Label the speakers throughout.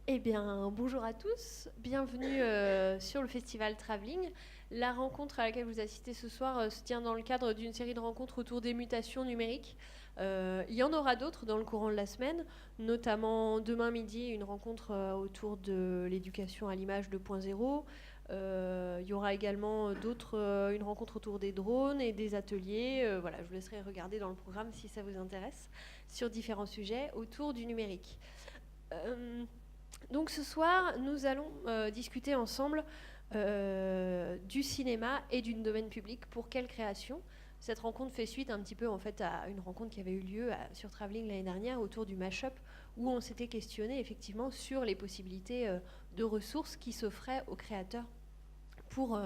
Speaker 1: Eh bien, bonjour à tous, bienvenue sur le festival Travelling. La rencontre à laquelle vous assistez ce soir se tient dans le cadre d'une série de rencontres autour des mutations numériques. Il y en aura d'autres dans le courant de la semaine, notamment demain midi, une rencontre autour de l'éducation à l'image 2.0. Il y aura également une rencontre autour des drones et des ateliers. Voilà, je vous laisserai regarder dans le programme si ça vous intéresse, sur différents sujets autour du numérique. Donc ce soir, nous allons discuter ensemble du cinéma et du domaine public. Pour quelle création ? Cette rencontre fait suite un petit peu en fait à une rencontre qui avait eu lieu sur Travelling l'année dernière autour du Mashup, où on s'était questionné effectivement sur les possibilités de ressources qui s'offraient aux créateurs pour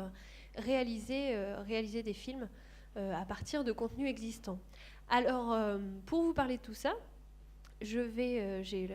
Speaker 1: réaliser des films à partir de contenus existants. Alors, pour vous parler de tout ça, j'ai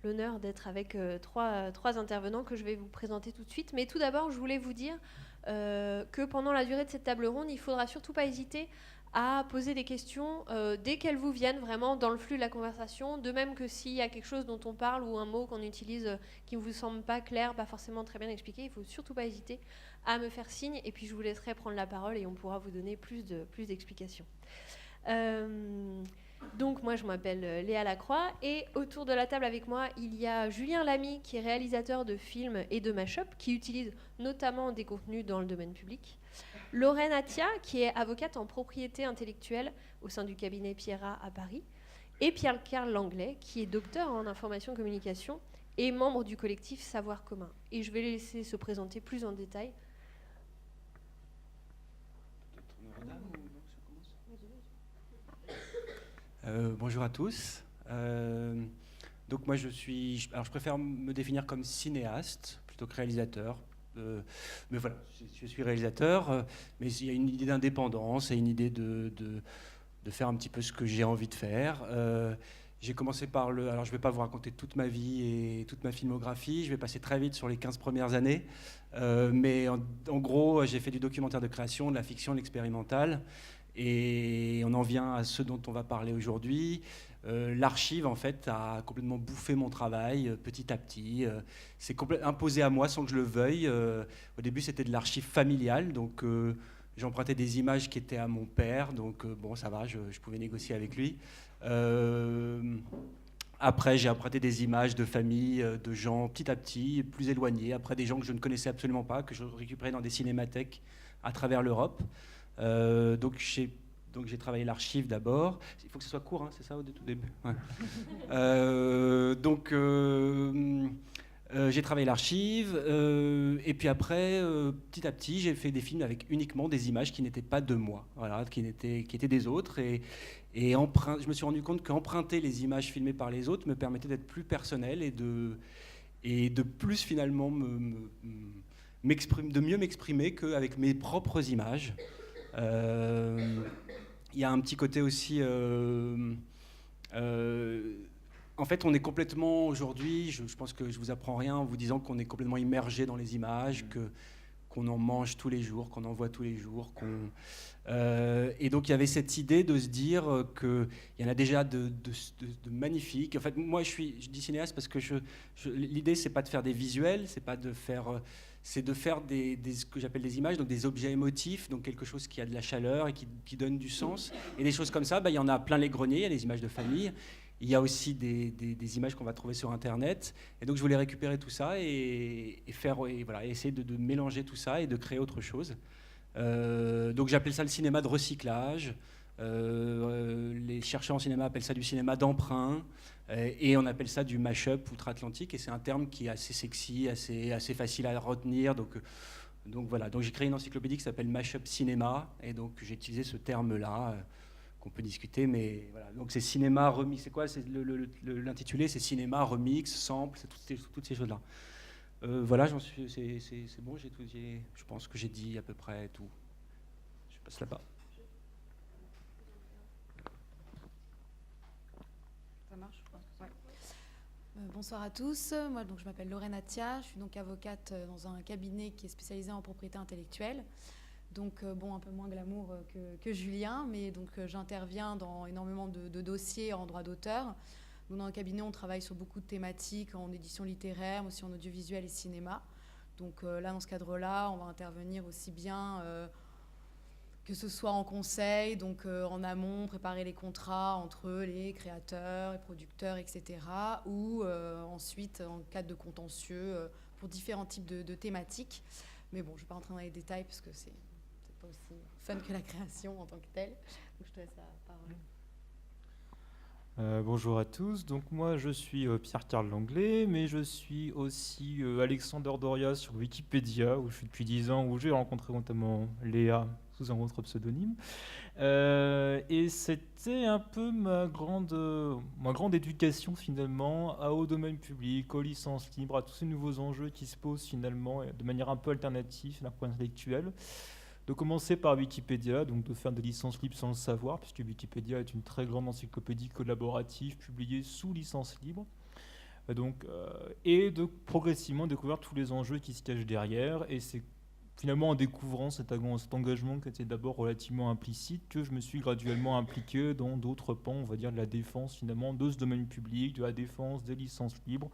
Speaker 1: l'honneur d'être avec trois intervenants que je vais vous présenter tout de suite. Mais tout d'abord, je voulais vous dire que pendant la durée de cette table ronde, il ne faudra surtout pas hésiter à poser des questions dès qu'elles vous viennent vraiment dans le flux de la conversation, de même que s'il y a quelque chose dont on parle ou un mot qu'on utilise qui ne vous semble pas clair, pas forcément très bien expliqué, il ne faut surtout pas hésiter à me faire signe et puis je vous laisserai prendre la parole et on pourra vous donner plus d'explications. Donc moi je m'appelle Léa Lacroix et autour de la table avec moi il y a Julien Lamy qui est réalisateur de films et de mashup qui utilise notamment des contenus dans le domaine public. Lorraine Attia qui est avocate en propriété intellectuelle au sein du cabinet Pierrat à Paris. Et Pierre-Carl Langlais qui est docteur en information communication et membre du collectif Savoir commun. Et je vais les laisser se présenter plus en détail.
Speaker 2: Bonjour à tous. Donc moi je préfère me définir comme cinéaste plutôt que réalisateur. Mais voilà, je suis réalisateur, mais il y a une idée d'indépendance et une idée de faire un petit peu ce que j'ai envie de faire. J'ai commencé par alors je ne vais pas vous raconter toute ma vie et toute ma filmographie, je vais passer très vite sur les 15 premières années, mais en gros j'ai fait du documentaire de création, de la fiction, de l'expérimental. Et on en vient à ce dont on va parler aujourd'hui. L'archive, en fait, a complètement bouffé mon travail petit à petit. C'est imposé à moi sans que je le veuille. Au début, c'était de l'archive familiale, donc j'empruntais des images qui étaient à mon père, donc bon, ça va, je pouvais négocier avec lui. Après, j'ai emprunté des images de famille, de gens petit à petit, plus éloignés, après des gens que je ne connaissais absolument pas, que je récupérais dans des cinémathèques à travers l'Europe. Donc j'ai travaillé l'archive d'abord. Il faut que ce soit court, hein, c'est ça au tout début. Ouais. J'ai travaillé l'archive et puis après, petit à petit, j'ai fait des films avec uniquement des images qui n'étaient pas de moi, voilà, qui étaient des autres. Et je me suis rendu compte qu'emprunter les images filmées par les autres me permettait d'être plus personnel et de plus finalement de mieux m'exprimer qu'avec mes propres images. Il y a un petit côté aussi. En fait, on est complètement aujourd'hui. Je pense que je vous apprends rien en vous disant qu'on est complètement immergé dans les images, qu'on en mange tous les jours, qu'on en voit tous les jours. Et donc, il y avait cette idée de se dire qu'il y en a déjà de magnifiques. En fait, moi, je dis cinéaste parce que l'idée, c'est pas de faire des visuels, c'est pas de faire. C'est de faire ce que j'appelle des images, donc des objets émotifs, donc quelque chose qui a de la chaleur et qui donne du sens. Et des choses comme ça, il y en a plein les greniers, il y a des images de famille, il y a aussi des images qu'on va trouver sur Internet. Et donc je voulais récupérer tout ça et essayer de mélanger tout ça et de créer autre chose. Donc j'appelle ça le cinéma de recyclage. Les chercheurs en cinéma appellent ça du cinéma d'emprunt. Et on appelle ça du mash-up outre-Atlantique, et c'est un terme qui est assez sexy, assez facile à retenir. Donc voilà, donc j'ai créé une encyclopédie qui s'appelle Mash-up Cinéma, et donc j'ai utilisé ce terme-là qu'on peut discuter, mais voilà. Donc c'est cinéma remix, c'est quoi l'intitulé, c'est cinéma remix, sample, c'est toutes ces choses-là. Voilà, c'est bon, je pense que j'ai dit à peu près tout. Je passe là-bas.
Speaker 3: Ça marche ? Ouais. Bonsoir à tous, moi donc, je m'appelle Lorraine Attia, je suis donc avocate dans un cabinet qui est spécialisé en propriété intellectuelle. Donc bon, un peu moins glamour que Julien, mais donc j'interviens dans énormément de dossiers en droit d'auteur, Nous, dans le cabinet, on travaille sur beaucoup de thématiques en édition littéraire, aussi en audiovisuel et cinéma. Donc là, dans ce cadre-là, on va intervenir aussi bien que ce soit en conseil, donc en amont, préparer les contrats entre les créateurs, les producteurs, etc. Ou ensuite, en cas de contentieux, pour différents types de thématiques. Mais bon, je ne vais pas rentrer dans les détails parce que c'est pas aussi fun que la création en tant que telle. Donc je te laisse la parole.
Speaker 4: Bonjour à tous, donc moi je suis Pierre-Carl Langlais, mais je suis aussi Alexander Doria sur Wikipédia, où je suis depuis 10 ans, où j'ai rencontré notamment Léa sous un autre pseudonyme. Et c'était un peu ma grande éducation finalement au domaine public, aux licences libres, à tous ces nouveaux enjeux qui se posent finalement de manière un peu alternative d'un point intellectuel. De commencer par Wikipédia, donc de faire des licences libres sans le savoir, puisque Wikipédia est une très grande encyclopédie collaborative publiée sous licence libre. Et de progressivement découvrir tous les enjeux qui se cachent derrière. Et c'est finalement en découvrant cet engagement qui était d'abord relativement implicite que je me suis graduellement impliqué dans d'autres pans, on va dire, de la défense finalement de ce domaine public, de la défense des licences libres.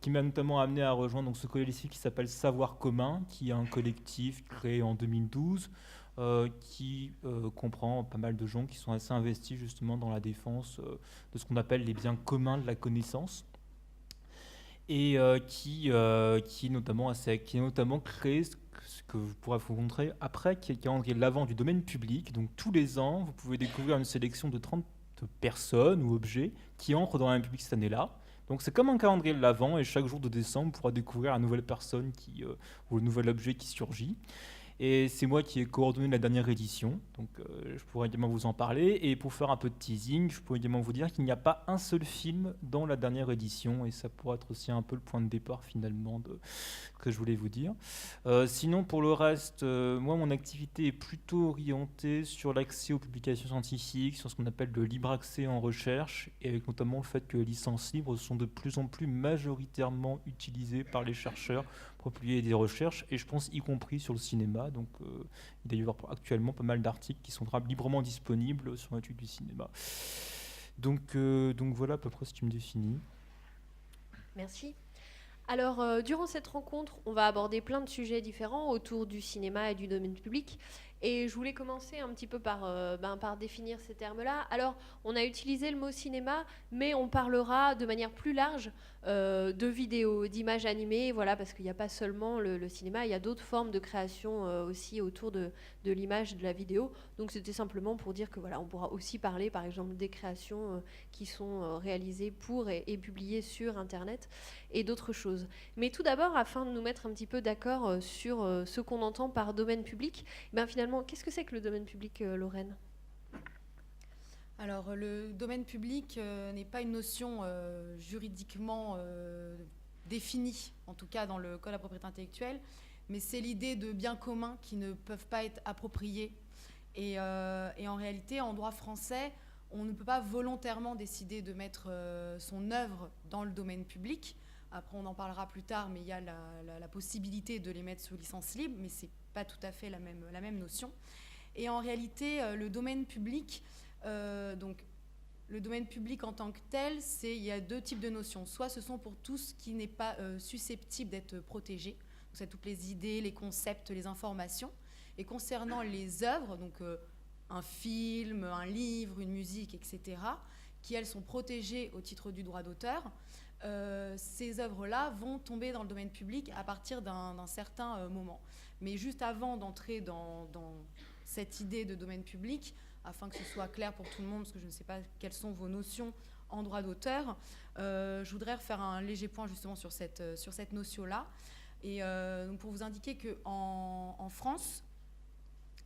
Speaker 4: Qui m'a notamment amené à rejoindre donc, ce collectif qui s'appelle Savoir Commun, qui est un collectif créé en 2012, qui comprend pas mal de gens qui sont assez investis justement dans la défense de ce qu'on appelle les biens communs de la connaissance, et qui est notamment créé ce que je pourrais vous montrer après, qui est le calendrier de l'Avent du domaine public. Donc tous les ans, vous pouvez découvrir une sélection de 30 personnes ou objets qui entrent dans le domaine public cette année-là. Donc c'est comme un calendrier de l'Avent, et chaque jour de décembre, on pourra découvrir une nouvelle personne ou un nouvel objet qui surgit. Et c'est moi qui ai coordonné la dernière édition, donc je pourrais également vous en parler. Et pour faire un peu de teasing, je pourrais également vous dire qu'il n'y a pas un seul film dans la dernière édition, et ça pourrait être aussi un peu le point de départ finalement que je voulais vous dire. Sinon, pour le reste, moi, mon activité est plutôt orientée sur l'accès aux publications scientifiques, sur ce qu'on appelle le libre accès en recherche, et avec notamment le fait que les licences libres sont de plus en plus majoritairement utilisées par les chercheurs pour publier des recherches, et je pense y compris sur le cinéma. Donc, il doit y avoir actuellement pas mal d'articles qui sont librement disponibles sur l'étude du cinéma. Donc voilà à peu près ce qui me définit.
Speaker 1: Merci. Alors, durant cette rencontre, on va aborder plein de sujets différents autour du cinéma et du domaine public. Et je voulais commencer un petit peu par définir ces termes-là. Alors, on a utilisé le mot cinéma, mais on parlera de manière plus large de vidéos, d'images animées, voilà, parce qu'il n'y a pas seulement le cinéma, il y a d'autres formes de création aussi autour de l'image, de la vidéo. Donc, c'était simplement pour dire que voilà, on pourra aussi parler, par exemple, des créations qui sont réalisées pour et publiées sur Internet et d'autres choses. Mais tout d'abord, afin de nous mettre un petit peu d'accord sur ce qu'on entend par domaine public, finalement, qu'est-ce que c'est que le domaine public, Lorraine ?
Speaker 3: Alors, le domaine public n'est pas une notion juridiquement définie, en tout cas dans le Code de la propriété intellectuelle, mais c'est l'idée de biens communs qui ne peuvent pas être appropriés. Et en réalité, en droit français, on ne peut pas volontairement décider de mettre son œuvre dans le domaine public. Après, on en parlera plus tard, mais il y a la possibilité de les mettre sous licence libre, mais ce n'est pas tout à fait la même notion. Et en réalité, le domaine public, le domaine public en tant que tel, il y a deux types de notions. Soit ce sont pour tout ce qui n'est pas susceptible d'être protégé, donc c'est toutes les idées, les concepts, les informations. Et concernant les œuvres, donc un film, un livre, une musique, etc., qui elles sont protégées au titre du droit d'auteur, ces œuvres-là vont tomber dans le domaine public à partir d'un certain moment. Mais juste avant d'entrer dans cette idée de domaine public, afin que ce soit clair pour tout le monde, parce que je ne sais pas quelles sont vos notions en droit d'auteur, je voudrais refaire un léger point justement sur cette notion-là. Et donc pour vous indiquer qu'en France,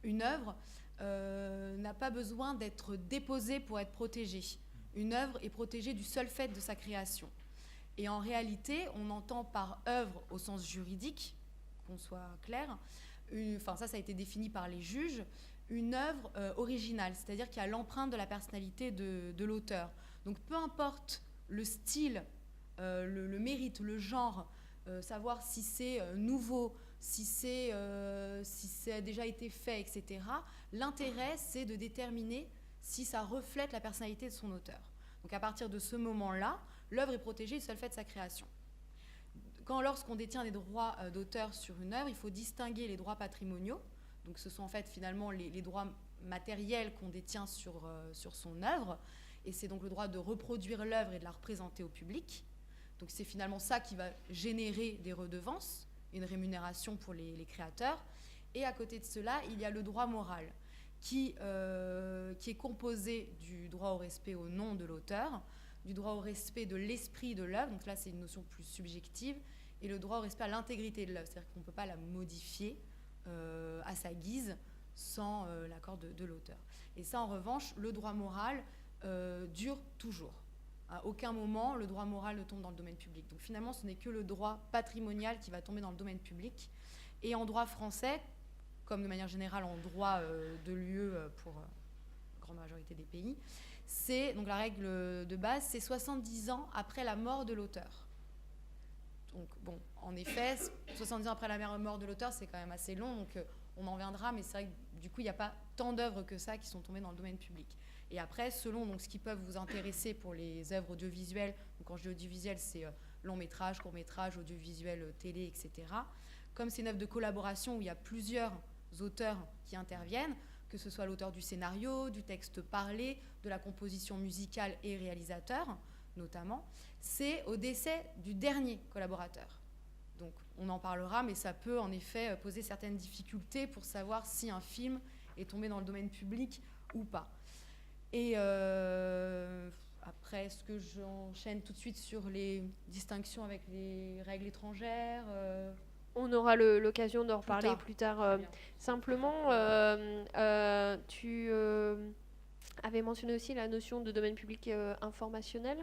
Speaker 3: une œuvre n'a pas besoin d'être déposée pour être protégée. Une œuvre est protégée du seul fait de sa création. Et en réalité, on entend par œuvre au sens juridique, qu'on soit clair, ça a été défini par les juges, une œuvre originale, c'est-à-dire qui a l'empreinte de la personnalité de l'auteur. Donc peu importe le style, le mérite, le genre, savoir si c'est nouveau, si ça a déjà été fait, etc. L'intérêt, c'est de déterminer si ça reflète la personnalité de son auteur. Donc à partir de ce moment-là, l'œuvre est protégée du seul fait de sa création. Lorsqu'on détient des droits d'auteur sur une œuvre, il faut distinguer les droits patrimoniaux. Donc ce sont en fait finalement les droits matériels qu'on détient sur son œuvre. Et c'est donc le droit de reproduire l'œuvre et de la représenter au public. Donc c'est finalement ça qui va générer des redevances, une rémunération pour les créateurs. Et à côté de cela, il y a le droit moral qui est composé du droit au respect au nom de l'auteur, du droit au respect de l'esprit de l'œuvre, donc là c'est une notion plus subjective, et le droit au respect à l'intégrité de l'œuvre, c'est-à-dire qu'on ne peut pas la modifier à sa guise sans l'accord de l'auteur. Et ça en revanche, le droit moral dure toujours. À aucun moment, le droit moral ne tombe dans le domaine public. Donc finalement, ce n'est que le droit patrimonial qui va tomber dans le domaine public. Et en droit français, comme de manière générale en droit de l'UE pour la grande majorité des pays, c'est, donc la règle de base, c'est 70 ans après la mort de l'auteur. Donc bon, en effet, 70 ans après la mort de l'auteur, c'est quand même assez long, donc on en viendra, mais c'est vrai que du coup, il n'y a pas tant d'œuvres que ça qui sont tombées dans le domaine public. Et après, selon donc, ce qui peut vous intéresser pour les œuvres audiovisuelles, donc quand je dis audiovisuel, c'est long métrage, court métrage, audiovisuel, télé, etc. Comme c'est une œuvre de collaboration où il y a plusieurs auteurs qui interviennent, que ce soit l'auteur du scénario, du texte parlé, de la composition musicale et réalisateur, notamment, c'est au décès du dernier collaborateur. Donc on en parlera, mais ça peut en effet poser certaines difficultés pour savoir si un film est tombé dans le domaine public ou pas. Et après, est-ce que j'enchaîne tout de suite sur les distinctions avec les règles étrangères
Speaker 1: On aura l'occasion d'en reparler plus tard. Simplement, tu avais mentionné aussi la notion de domaine public informationnel.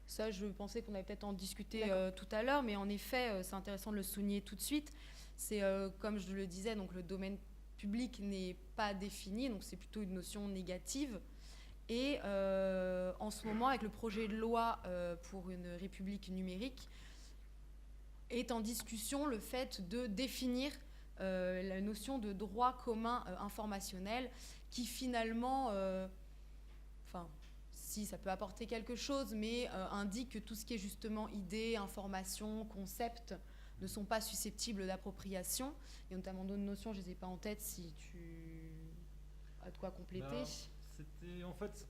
Speaker 3: Ça, je pensais qu'on allait peut-être en discuter tout à l'heure, mais en effet, c'est intéressant de le souligner tout de suite. C'est, comme je le disais, donc le domaine public n'est pas défini, donc c'est plutôt une notion négative. Et en ce moment, avec le projet de loi pour une république numérique, est en discussion le fait de définir la notion de droit commun informationnel qui finalement, si ça peut apporter quelque chose, mais indique que tout ce qui est justement idées, informations, concepts ne sont pas susceptibles d'appropriation. Il y a notamment d'autres notions, je ne les ai pas en tête, si tu as de quoi compléter.
Speaker 4: C'était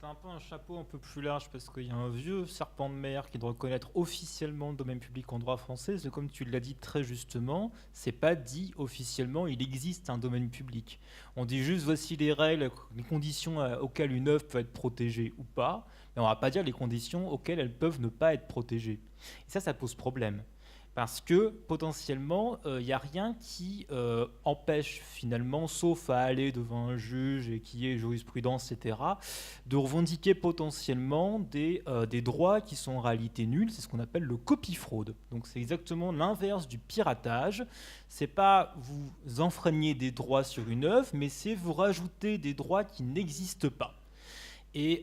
Speaker 4: un peu un chapeau un peu plus large parce qu'il y a un vieux serpent de mer qui doit reconnaître officiellement le domaine public en droit français. C'est comme tu l'as dit très justement, c'est pas dit officiellement, il existe un domaine public. On dit juste voici les règles, les conditions auxquelles une œuvre peut être protégée ou pas, mais on va pas dire les conditions auxquelles elles peuvent ne pas être protégées. Et ça pose problème. Parce que potentiellement, il n'y a rien qui empêche finalement, sauf à aller devant un juge et qui est jurisprudence, etc., de revendiquer potentiellement des droits qui sont en réalité nuls. C'est ce qu'on appelle le copie-fraude. Donc c'est exactement l'inverse du piratage. C'est pas vous enfreignez des droits sur une œuvre, mais c'est vous rajouter des droits qui n'existent pas. Et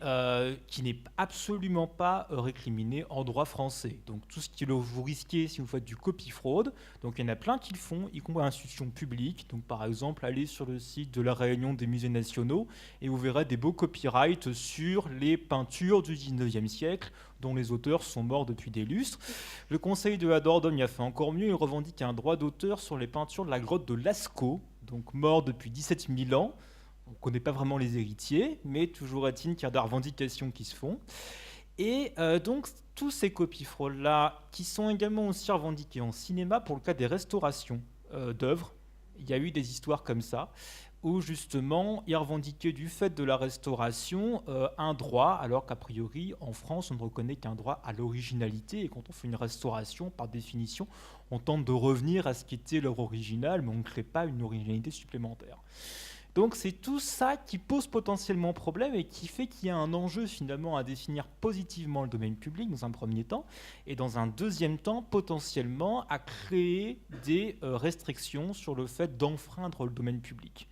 Speaker 4: qui n'est absolument pas récriminé en droit français. Donc tout ce que vous risquez si vous faites du copie-fraude, donc il y en a plein qui le font, y compris institutions publiques. Donc par exemple, allez sur le site de la Réunion des musées nationaux et vous verrez des beaux copyrights sur les peintures du 19e siècle dont les auteurs sont morts depuis des lustres. Le Conseil de la Dordogne a fait encore mieux, il revendique un droit d'auteur sur les peintures de la grotte de Lascaux, donc mort depuis 17 000 ans. On ne connaît pas vraiment les héritiers, mais toujours est-il qu'il y a des revendications qui se font. Et donc, tous ces copies-fraudes-là, qui sont également aussi revendiquées en cinéma pour le cas des restaurations d'œuvres, il y a eu des histoires comme ça, où justement, ils revendiquaient du fait de la restauration un droit, alors qu'a priori, en France, on ne reconnaît qu'un droit à l'originalité, et quand on fait une restauration, par définition, on tente de revenir à ce qu'était l'œuvre originale, mais on ne crée pas une originalité supplémentaire. Donc c'est tout ça qui pose potentiellement problème et qui fait qu'il y a un enjeu finalement à définir positivement le domaine public dans un premier temps et dans un deuxième temps potentiellement à créer des restrictions sur le fait d'enfreindre le domaine public.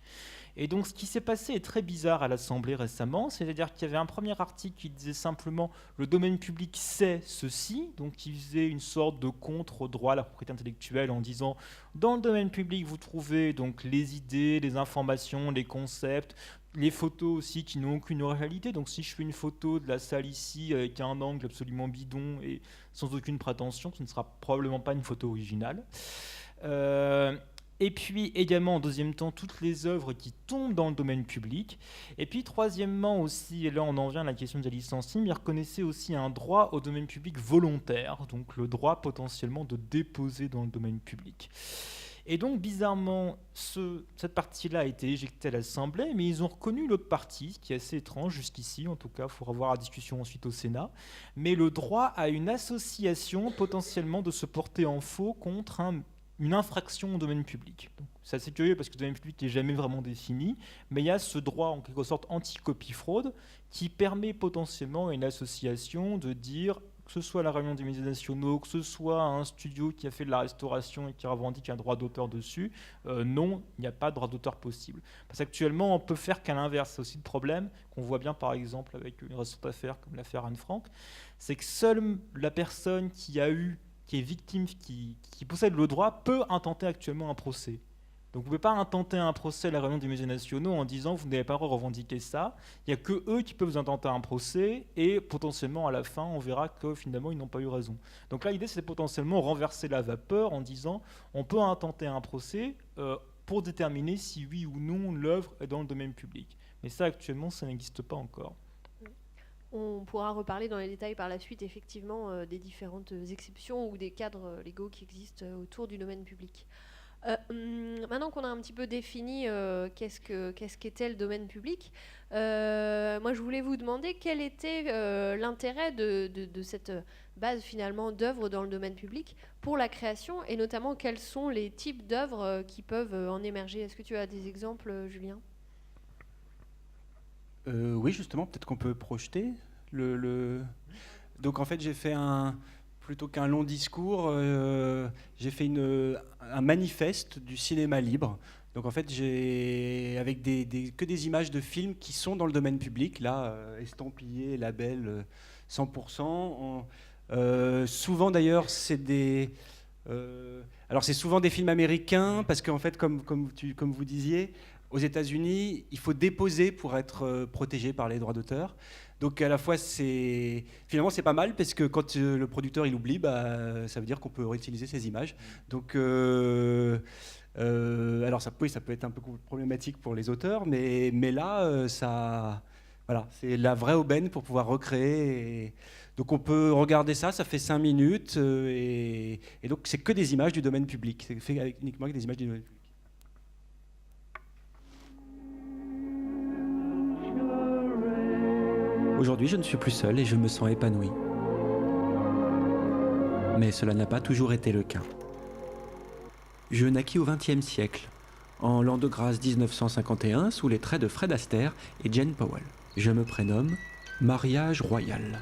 Speaker 4: Et donc, ce qui s'est passé est très bizarre à l'Assemblée récemment, c'est-à-dire qu'il y avait un premier article qui disait simplement « le domaine public, c'est ceci », donc qui faisait une sorte de contre au droit à la propriété intellectuelle en disant « dans le domaine public, vous trouvez donc les idées, les informations, les concepts », les photos aussi qui n'ont aucune réalité. Donc si je fais une photo de la salle ici avec un angle absolument bidon et sans aucune prétention, ce ne sera probablement pas une photo originale. Et puis également en deuxième temps, toutes les œuvres qui tombent dans le domaine public. Et puis troisièmement aussi, et là on en vient à la question de la licence libre, il reconnaissait aussi un droit au domaine public volontaire, donc le droit potentiellement de déposer dans le domaine public. Et donc, bizarrement, cette partie-là a été éjectée à l'Assemblée, mais ils ont reconnu l'autre partie, ce qui est assez étrange jusqu'ici, en tout cas, il faudra voir la discussion ensuite au Sénat, mais le droit à une association potentiellement de se porter en faux contre une infraction au domaine public. Donc, c'est assez curieux parce que le domaine public n'est jamais vraiment défini, mais il y a ce droit en quelque sorte anti-copie-fraude qui permet potentiellement à une association de dire, que ce soit à la réunion des musées nationaux, que ce soit à un studio qui a fait de la restauration et qui revendique un droit d'auteur dessus, non, il n'y a pas de droit d'auteur possible. Parce qu'actuellement, on peut faire qu'à l'inverse. C'est aussi le problème qu'on voit bien par exemple avec une récente affaire comme l'affaire Anne Frank, c'est que seule la personne qui est victime, qui possède le droit, peut intenter actuellement un procès. Donc vous ne pouvez pas intenter un procès à la réunion des musées nationaux en disant vous n'avez pas revendiqué ça. Il n'y a que eux qui peuvent intenter un procès et potentiellement à la fin on verra que finalement ils n'ont pas eu raison. Donc là l'idée c'est potentiellement renverser la vapeur en disant on peut intenter un procès pour déterminer si oui ou non l'œuvre est dans le domaine public. Mais ça actuellement ça n'existe pas encore.
Speaker 1: On pourra reparler dans les détails par la suite effectivement des différentes exceptions ou des cadres légaux qui existent autour du domaine public. Maintenant qu'on a un petit peu défini qu'est-ce qu'était le domaine public, moi je voulais vous demander quel était l'intérêt de cette base finalement d'œuvres dans le domaine public pour la création et notamment quels sont les types d'œuvres qui peuvent en émerger. Est-ce que tu as des exemples, Julien ?
Speaker 2: Oui, justement, peut-être qu'on peut projeter Donc en fait j'ai fait plutôt qu'un long discours, j'ai fait un manifeste du cinéma libre. Donc en fait, avec que des images de films qui sont dans le domaine public, là, estampillés, label 100%. Souvent d'ailleurs, alors c'est souvent des films américains, parce qu'en fait, comme vous disiez, aux États-Unis, il faut déposer pour être protégé par les droits d'auteur. Donc à la fois, finalement c'est pas mal parce que quand le producteur il oublie, ça veut dire qu'on peut réutiliser ces images. Donc alors ça peut être un peu problématique pour les auteurs, mais là voilà, c'est la vraie aubaine pour pouvoir recréer. Donc on peut regarder ça fait 5 minutes et donc c'est que des images du domaine public. C'est fait uniquement avec des images du domaine public. Aujourd'hui, je ne suis plus seul et je me sens épanoui. Mais cela n'a pas toujours été le cas. Je naquis au XXe siècle, en l'an de grâce 1951, sous les traits de Fred Astaire et Jane Powell. Je me prénomme Mariage Royal.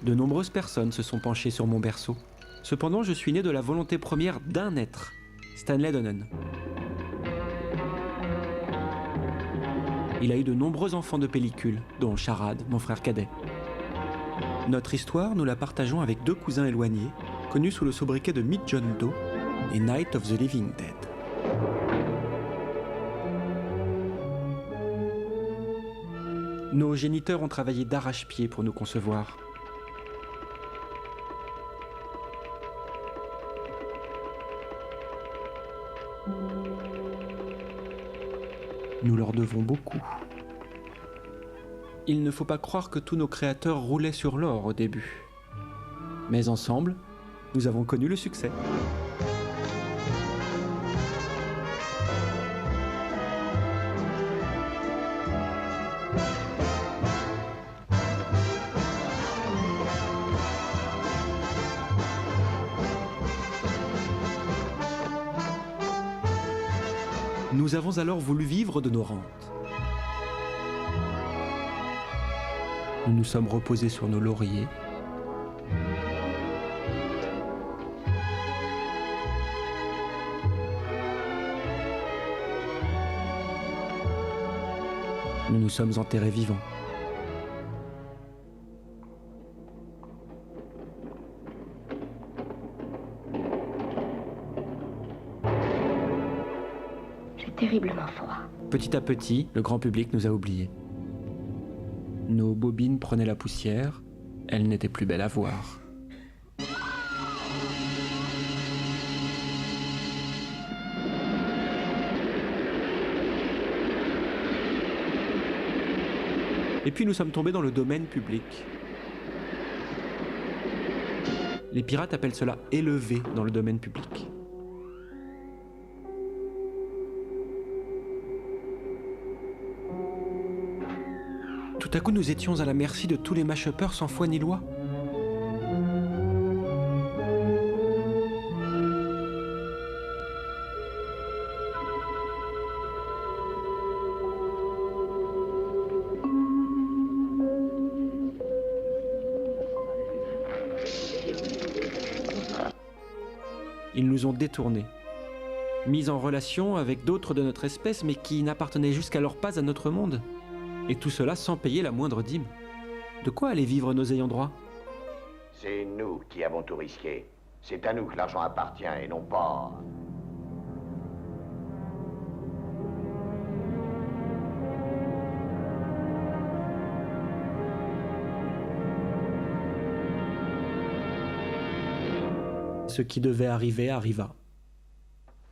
Speaker 2: De nombreuses personnes se sont penchées sur mon berceau. Cependant, je suis né de la volonté première d'un être, Stanley Donen. Il a eu de nombreux enfants de pellicule, dont Charade, mon frère cadet. Notre histoire, nous la partageons avec 2 cousins éloignés, connus sous le sobriquet de Meet John Doe et Night of the Living Dead. Nos géniteurs ont travaillé d'arrache-pied pour nous concevoir. Nous leur devons beaucoup. Il ne faut pas croire que tous nos créateurs roulaient sur l'or au début. Mais ensemble, nous avons connu le succès. Nous avons alors voulu vivre de nos rentes. Nous nous sommes reposés sur nos lauriers. Nous nous sommes enterrés vivants.
Speaker 5: J'ai terriblement froid.
Speaker 2: Petit à petit, le grand public nous a oubliés. Nos bobines prenaient la poussière, elles n'étaient plus belles à voir. Et puis nous sommes tombés dans le domaine public. Les pirates appellent cela élever dans le domaine public. Tout à coup, nous étions à la merci de tous les mash-uppers sans foi ni loi. Ils nous ont détournés, mis en relation avec d'autres de notre espèce, mais qui n'appartenaient jusqu'alors pas à notre monde. Et tout cela sans payer la moindre dîme. De quoi allaient vivre nos ayants droit?
Speaker 6: C'est nous qui avons tout risqué. C'est à nous que l'argent appartient et non pas...
Speaker 2: Ce qui devait arriver arriva.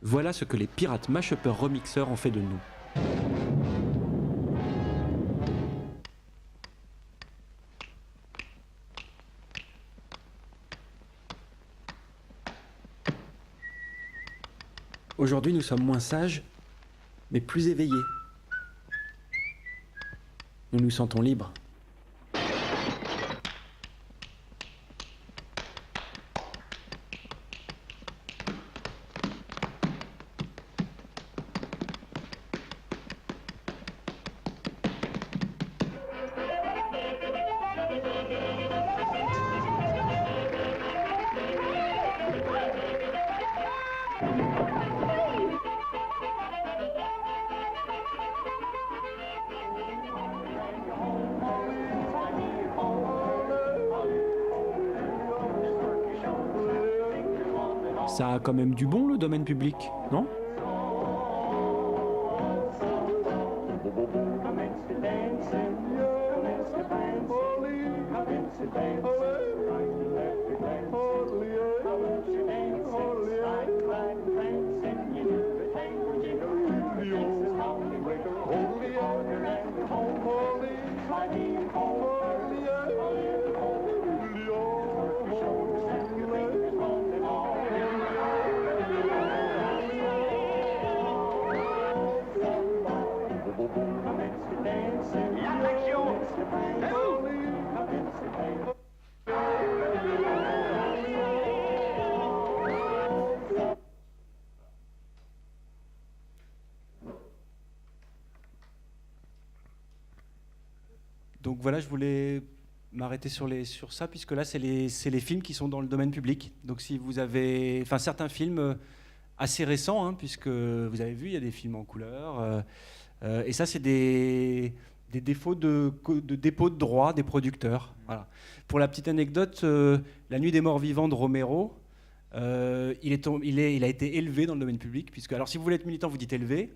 Speaker 2: Voilà ce que les pirates mash-uppers remixeurs ont fait de nous. Aujourd'hui, nous sommes moins sages, mais plus éveillés. Nous nous sentons libres. Ça a quand même du bon, le domaine public, non ? Donc voilà, je voulais m'arrêter sur ça, puisque là, c'est les films qui sont dans le domaine public. Donc si vous avez... Enfin, certains films assez récents, hein, puisque vous avez vu, il y a des films en couleur. Et ça, c'est des défauts de dépôt de droit des producteurs. Voilà. Pour la petite anecdote, La Nuit des Morts Vivants de Romero, il a été élevé dans le domaine public, puisque... Alors si vous voulez être militant, vous dites élevé.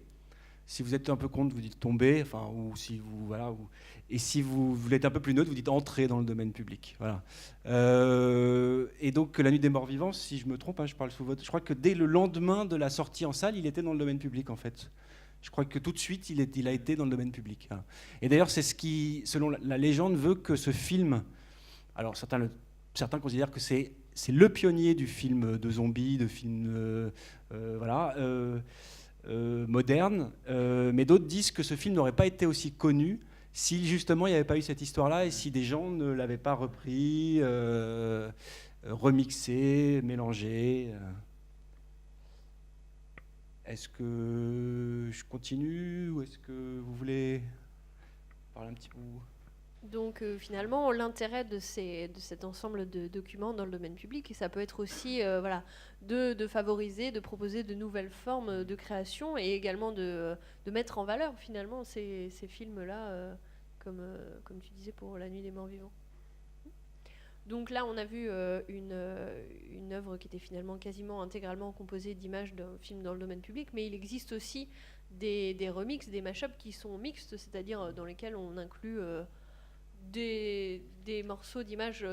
Speaker 2: Si vous êtes un peu contre, vous dites tomber, enfin, ou si vous... Voilà, et si vous voulez être un peu plus neutre, vous dites entrer dans le domaine public. Voilà. Et donc, La Nuit des Morts Vivants, si je me trompe, hein, je parle sous vote, je crois que dès le lendemain de la sortie en salle, il était dans le domaine public, en fait. Je crois que tout de suite, il a été dans le domaine public. Voilà. Et d'ailleurs, c'est ce qui, selon la légende, veut que ce film... Alors, certains considèrent que c'est le pionnier du film de zombies, de film... voilà... moderne, mais d'autres disent que ce film n'aurait pas été aussi connu si justement il n'y avait pas eu cette histoire-là et si des gens ne l'avaient pas repris, remixé, mélangé. Est-ce que je continue ou est-ce que vous voulez parler un petit peu?
Speaker 1: Donc finalement, l'intérêt de cet ensemble de documents dans le domaine public, et ça peut être aussi voilà, de favoriser, de proposer de nouvelles formes de création et également de mettre en valeur finalement ces films-là, comme tu disais pour La Nuit des Morts Vivants. Donc là, on a vu une œuvre qui était finalement quasiment intégralement composée d'images d'un film dans le domaine public, mais il existe aussi des remixes, des mashups qui sont mixtes, c'est-à-dire dans lesquels on inclut des morceaux d'images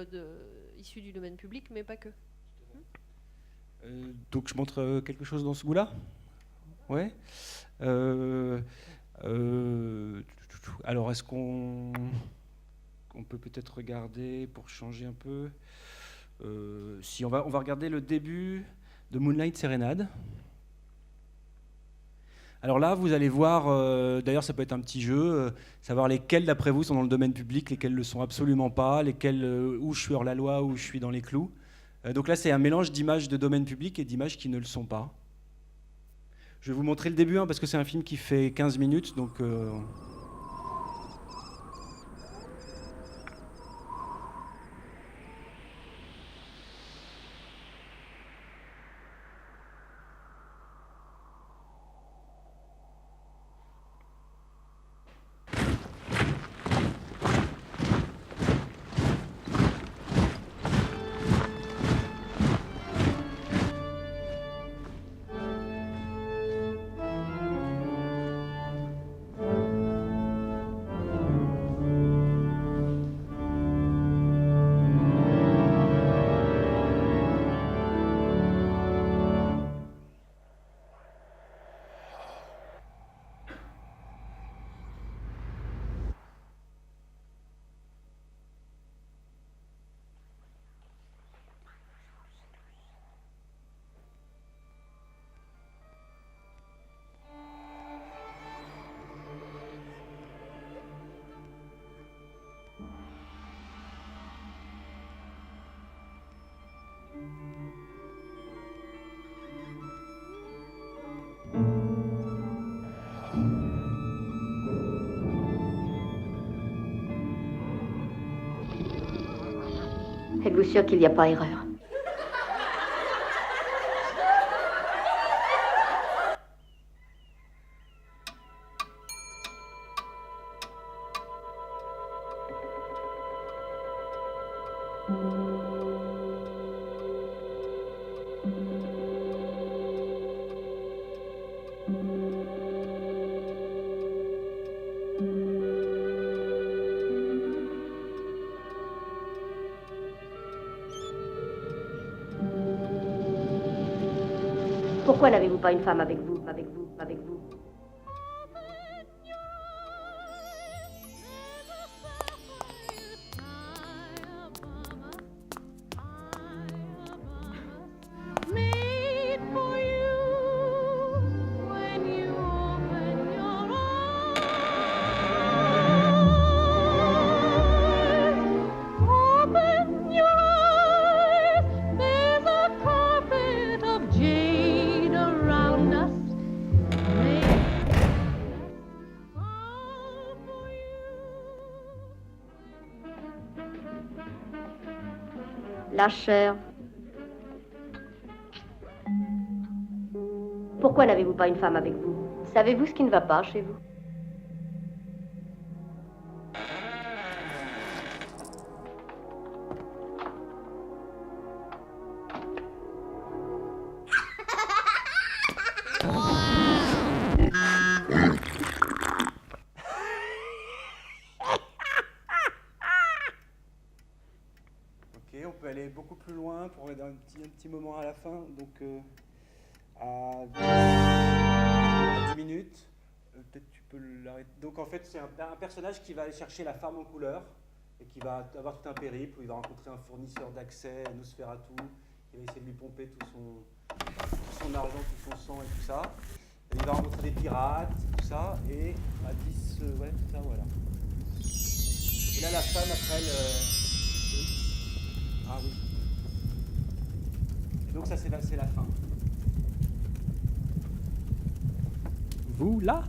Speaker 1: issus du domaine public, mais pas que.
Speaker 2: Donc je montre quelque chose dans ce goût-là. Ouais. Alors est-ce qu'on peut peut-être regarder pour changer un peu. Si on va regarder le début de Moonlight Serenade. Alors là, vous allez voir, d'ailleurs ça peut être un petit jeu, savoir lesquels d'après vous sont dans le domaine public, lesquels ne le sont absolument pas, lesquels où je suis hors la loi, où je suis dans les clous. Donc là, c'est un mélange d'images de domaine public et d'images qui ne le sont pas. Je vais vous montrer le début, parce que c'est un film qui fait 15 minutes, donc...
Speaker 5: Êtes-vous sûr qu'il n'y a pas erreur? Pourquoi n'avez-vous pas une femme avec vous, avec vous, avec vous? La chair. Pourquoi n'avez-vous pas une femme avec vous? Savez-vous ce qui ne va pas chez vous?
Speaker 2: On peut aller beaucoup plus loin pour aller dans un petit moment à la fin, donc à 10 minutes. Peut-être tu peux l'arrêter. Donc en fait, c'est un personnage qui va aller chercher la femme en couleur et qui va avoir tout un périple où il va rencontrer un fournisseur d'accès, Nosferatu, qui va essayer de lui pomper tout son argent, tout son sang et tout ça. Et il va rencontrer des pirates, tout ça, et à 10, ouais, tout ça, voilà. Et là, la femme, après, elle... Ah oui. Et donc ça, c'est la fin. Vous, là?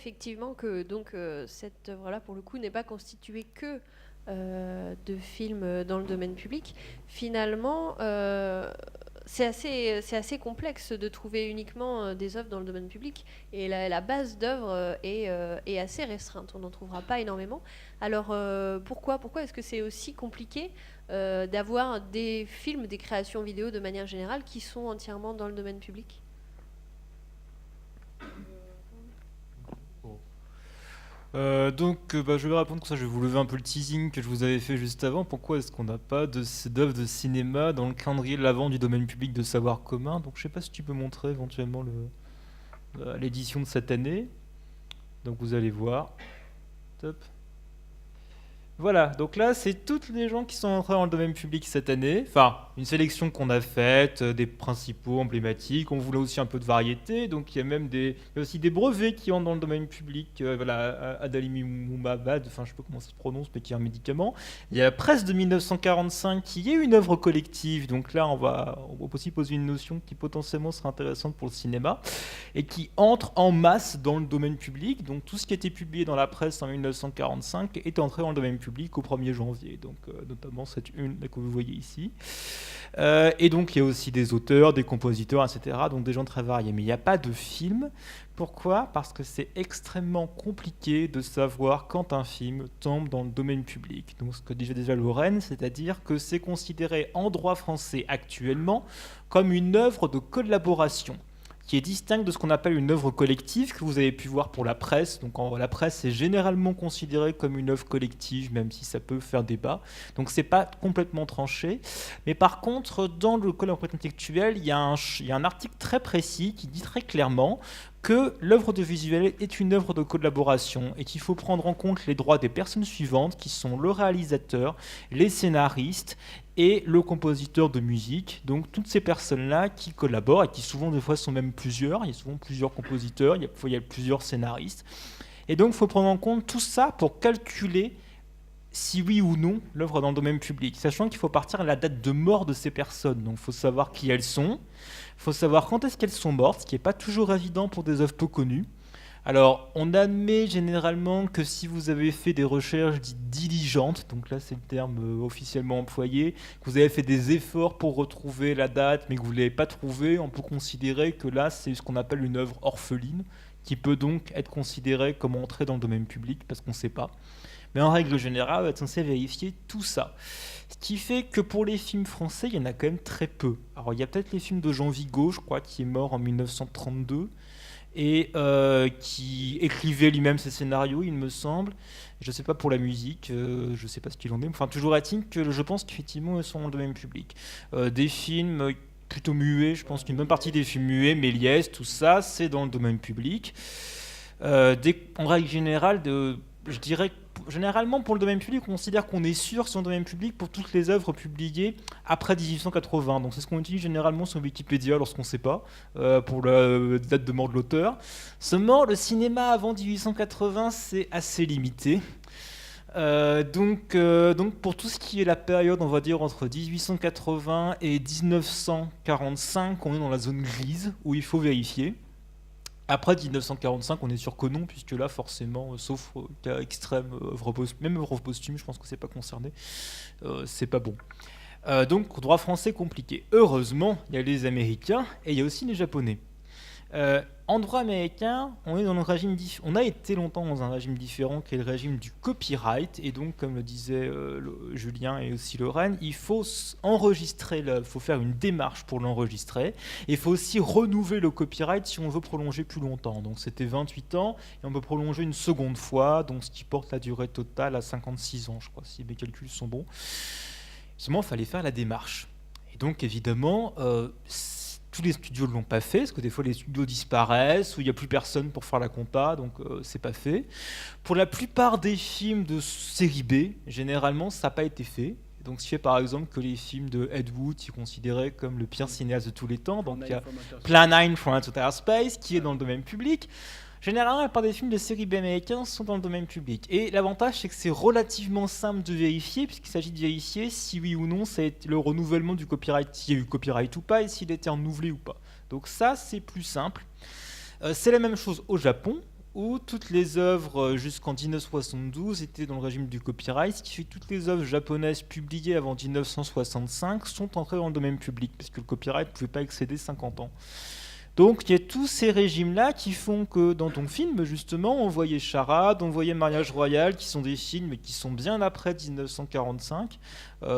Speaker 1: effectivement que donc cette œuvre-là, pour le coup, n'est pas constituée que de films dans le domaine public. Finalement, c'est assez complexe de trouver uniquement des œuvres dans le domaine public. Et la base d'œuvres est assez restreinte. On n'en trouvera pas énormément. Alors, pourquoi est-ce que c'est aussi compliqué d'avoir des films, des créations vidéo de manière générale qui sont entièrement dans le domaine public ?
Speaker 4: Je vais répondre comme ça, je vais vous lever un peu le teasing que je vous avais fait juste avant. Pourquoi est-ce qu'on n'a pas d'œuvres de cinéma dans le calendrier de l'avant du domaine public de savoir commun? Donc je sais pas si tu peux montrer éventuellement l'édition de cette année. Donc vous allez voir. Top. Voilà, donc là, c'est toutes les gens qui sont entrés dans le domaine public cette année. Enfin, une sélection qu'on a faite, des principaux emblématiques. On voulait aussi un peu de variété. Donc, il y a aussi des brevets qui entrent dans le domaine public. Voilà, adalimumab, enfin, je sais pas comment ça se prononce, mais qui est un médicament. Il y a la presse de 1945, qui est une œuvre collective. Donc là, on va aussi poser une notion qui potentiellement serait intéressante pour le cinéma et qui entre en masse dans le domaine public. Donc, tout ce qui a été publié dans la presse en 1945 est entré dans le domaine public au 1er janvier, donc notamment cette une que vous voyez ici. Et donc il y a aussi des auteurs, des compositeurs, etc. Donc des gens très variés. Mais il n'y a pas de film. Pourquoi ? Parce que c'est extrêmement compliqué de savoir quand un film tombe dans le domaine public. Donc ce que disait déjà Lorraine, c'est-à-dire que c'est considéré en droit français actuellement comme une œuvre de collaboration, qui est distincte de ce qu'on appelle une œuvre collective, que vous avez pu voir pour la presse. Donc la presse est généralement considérée comme une œuvre collective, même si ça peut faire débat. Donc c'est pas complètement tranché. Mais par contre, dans le code de propriété intellectuelle, il y a un article très précis qui dit très clairement que l'œuvre audiovisuelle est une œuvre de collaboration et qu'il faut prendre en compte les droits des personnes suivantes, qui sont le réalisateur, les scénaristes et le compositeur de musique. Donc toutes ces personnes-là qui collaborent et qui souvent des fois sont même plusieurs. Il y a souvent plusieurs compositeurs, il y a plusieurs scénaristes. Et donc il faut prendre en compte tout ça pour calculer si oui ou non l'œuvre est dans le domaine public, sachant qu'il faut partir à la date de mort de ces personnes. Donc il faut savoir qui elles sont, il faut savoir quand est-ce qu'elles sont mortes, ce qui n'est pas toujours évident pour des œuvres peu connues. Alors, on admet généralement que si vous avez fait des recherches dites diligentes, donc là c'est le terme officiellement employé, que vous avez fait des efforts pour retrouver la date mais que vous ne l'avez pas trouvée, on peut considérer que là c'est ce qu'on appelle une œuvre orpheline, qui peut donc être considérée comme entrée dans le domaine public parce qu'on ne sait pas. Mais en règle générale, on va être censé vérifier tout ça. Ce qui fait que pour les films français, il y en a quand même très peu. Alors il y a peut-être les films de Jean Vigo, je crois, qui est mort en 1932, et qui écrivait lui-même ses scénarios, il me semble. Je ne sais pas pour la musique, je ne sais pas ce qu'il en est. Enfin, toujours est-il que je pense qu'effectivement, ils sont dans le domaine public. Des films plutôt muets, je pense qu'une bonne partie des films muets, Méliès, tout ça, c'est dans le domaine public. En règle générale, je dirais que généralement, pour le domaine public, on considère qu'on est sûr sur le domaine public pour toutes les œuvres publiées après 1880. Donc c'est ce qu'on utilise généralement sur Wikipédia lorsqu'on ne sait pas, pour la date de mort de l'auteur. Seulement, le cinéma avant 1880, c'est assez limité. Donc pour tout ce qui est la période, on va dire, entre 1880 et 1945, on est dans la zone grise, où il faut vérifier. Après 1945, on est sûr que non, puisque là, forcément, sauf cas extrême, même œuvre posthume, je pense que c'est pas concerné, c'est pas bon. Donc, droit français compliqué. Heureusement, il y a les Américains et il y a aussi les Japonais. En droit américain, on a été longtemps dans un régime différent, qui est le régime du copyright, et donc, comme le disait Julien et aussi Lorraine, il faut enregistrer il faut faire une démarche pour l'enregistrer, et il faut aussi renouveler le copyright si on veut prolonger plus longtemps. Donc c'était 28 ans, et on peut prolonger une seconde fois, donc ce qui porte la durée totale à 56 ans, je crois, si mes calculs sont bons. Seulement, il fallait faire la démarche. Et donc, évidemment, tous les studios ne l'ont pas fait, parce que des fois les studios disparaissent, ou il n'y a plus personne pour faire la compta, donc c'est pas fait. Pour la plupart des films de série B, généralement ça n'a pas été fait. Donc ce qui fait par exemple que les films de Ed Wood, qui est considéré comme le pire cinéaste de tous les temps, donc il y a Plan 9 from Outer Space, qui est dans le domaine public. Généralement, la plupart des films de série B américains sont dans le domaine public. Et l'avantage, c'est que c'est relativement simple de vérifier, puisqu'il s'agit de vérifier si oui ou non c'est le renouvellement du copyright, s'il y a eu copyright ou pas, et s'il a été renouvelé ou pas. Donc ça, c'est plus simple. C'est la même chose au Japon, où toutes les œuvres jusqu'en 1972 étaient dans le régime du copyright, ce qui fait que toutes les œuvres japonaises publiées avant 1965 sont entrées dans le domaine public, parce que le copyright ne pouvait pas excéder 50 ans. Donc il y a tous ces régimes-là qui font que dans ton film, justement, on voyait Charade, on voyait Mariage Royal, qui sont des films qui sont bien après 1945.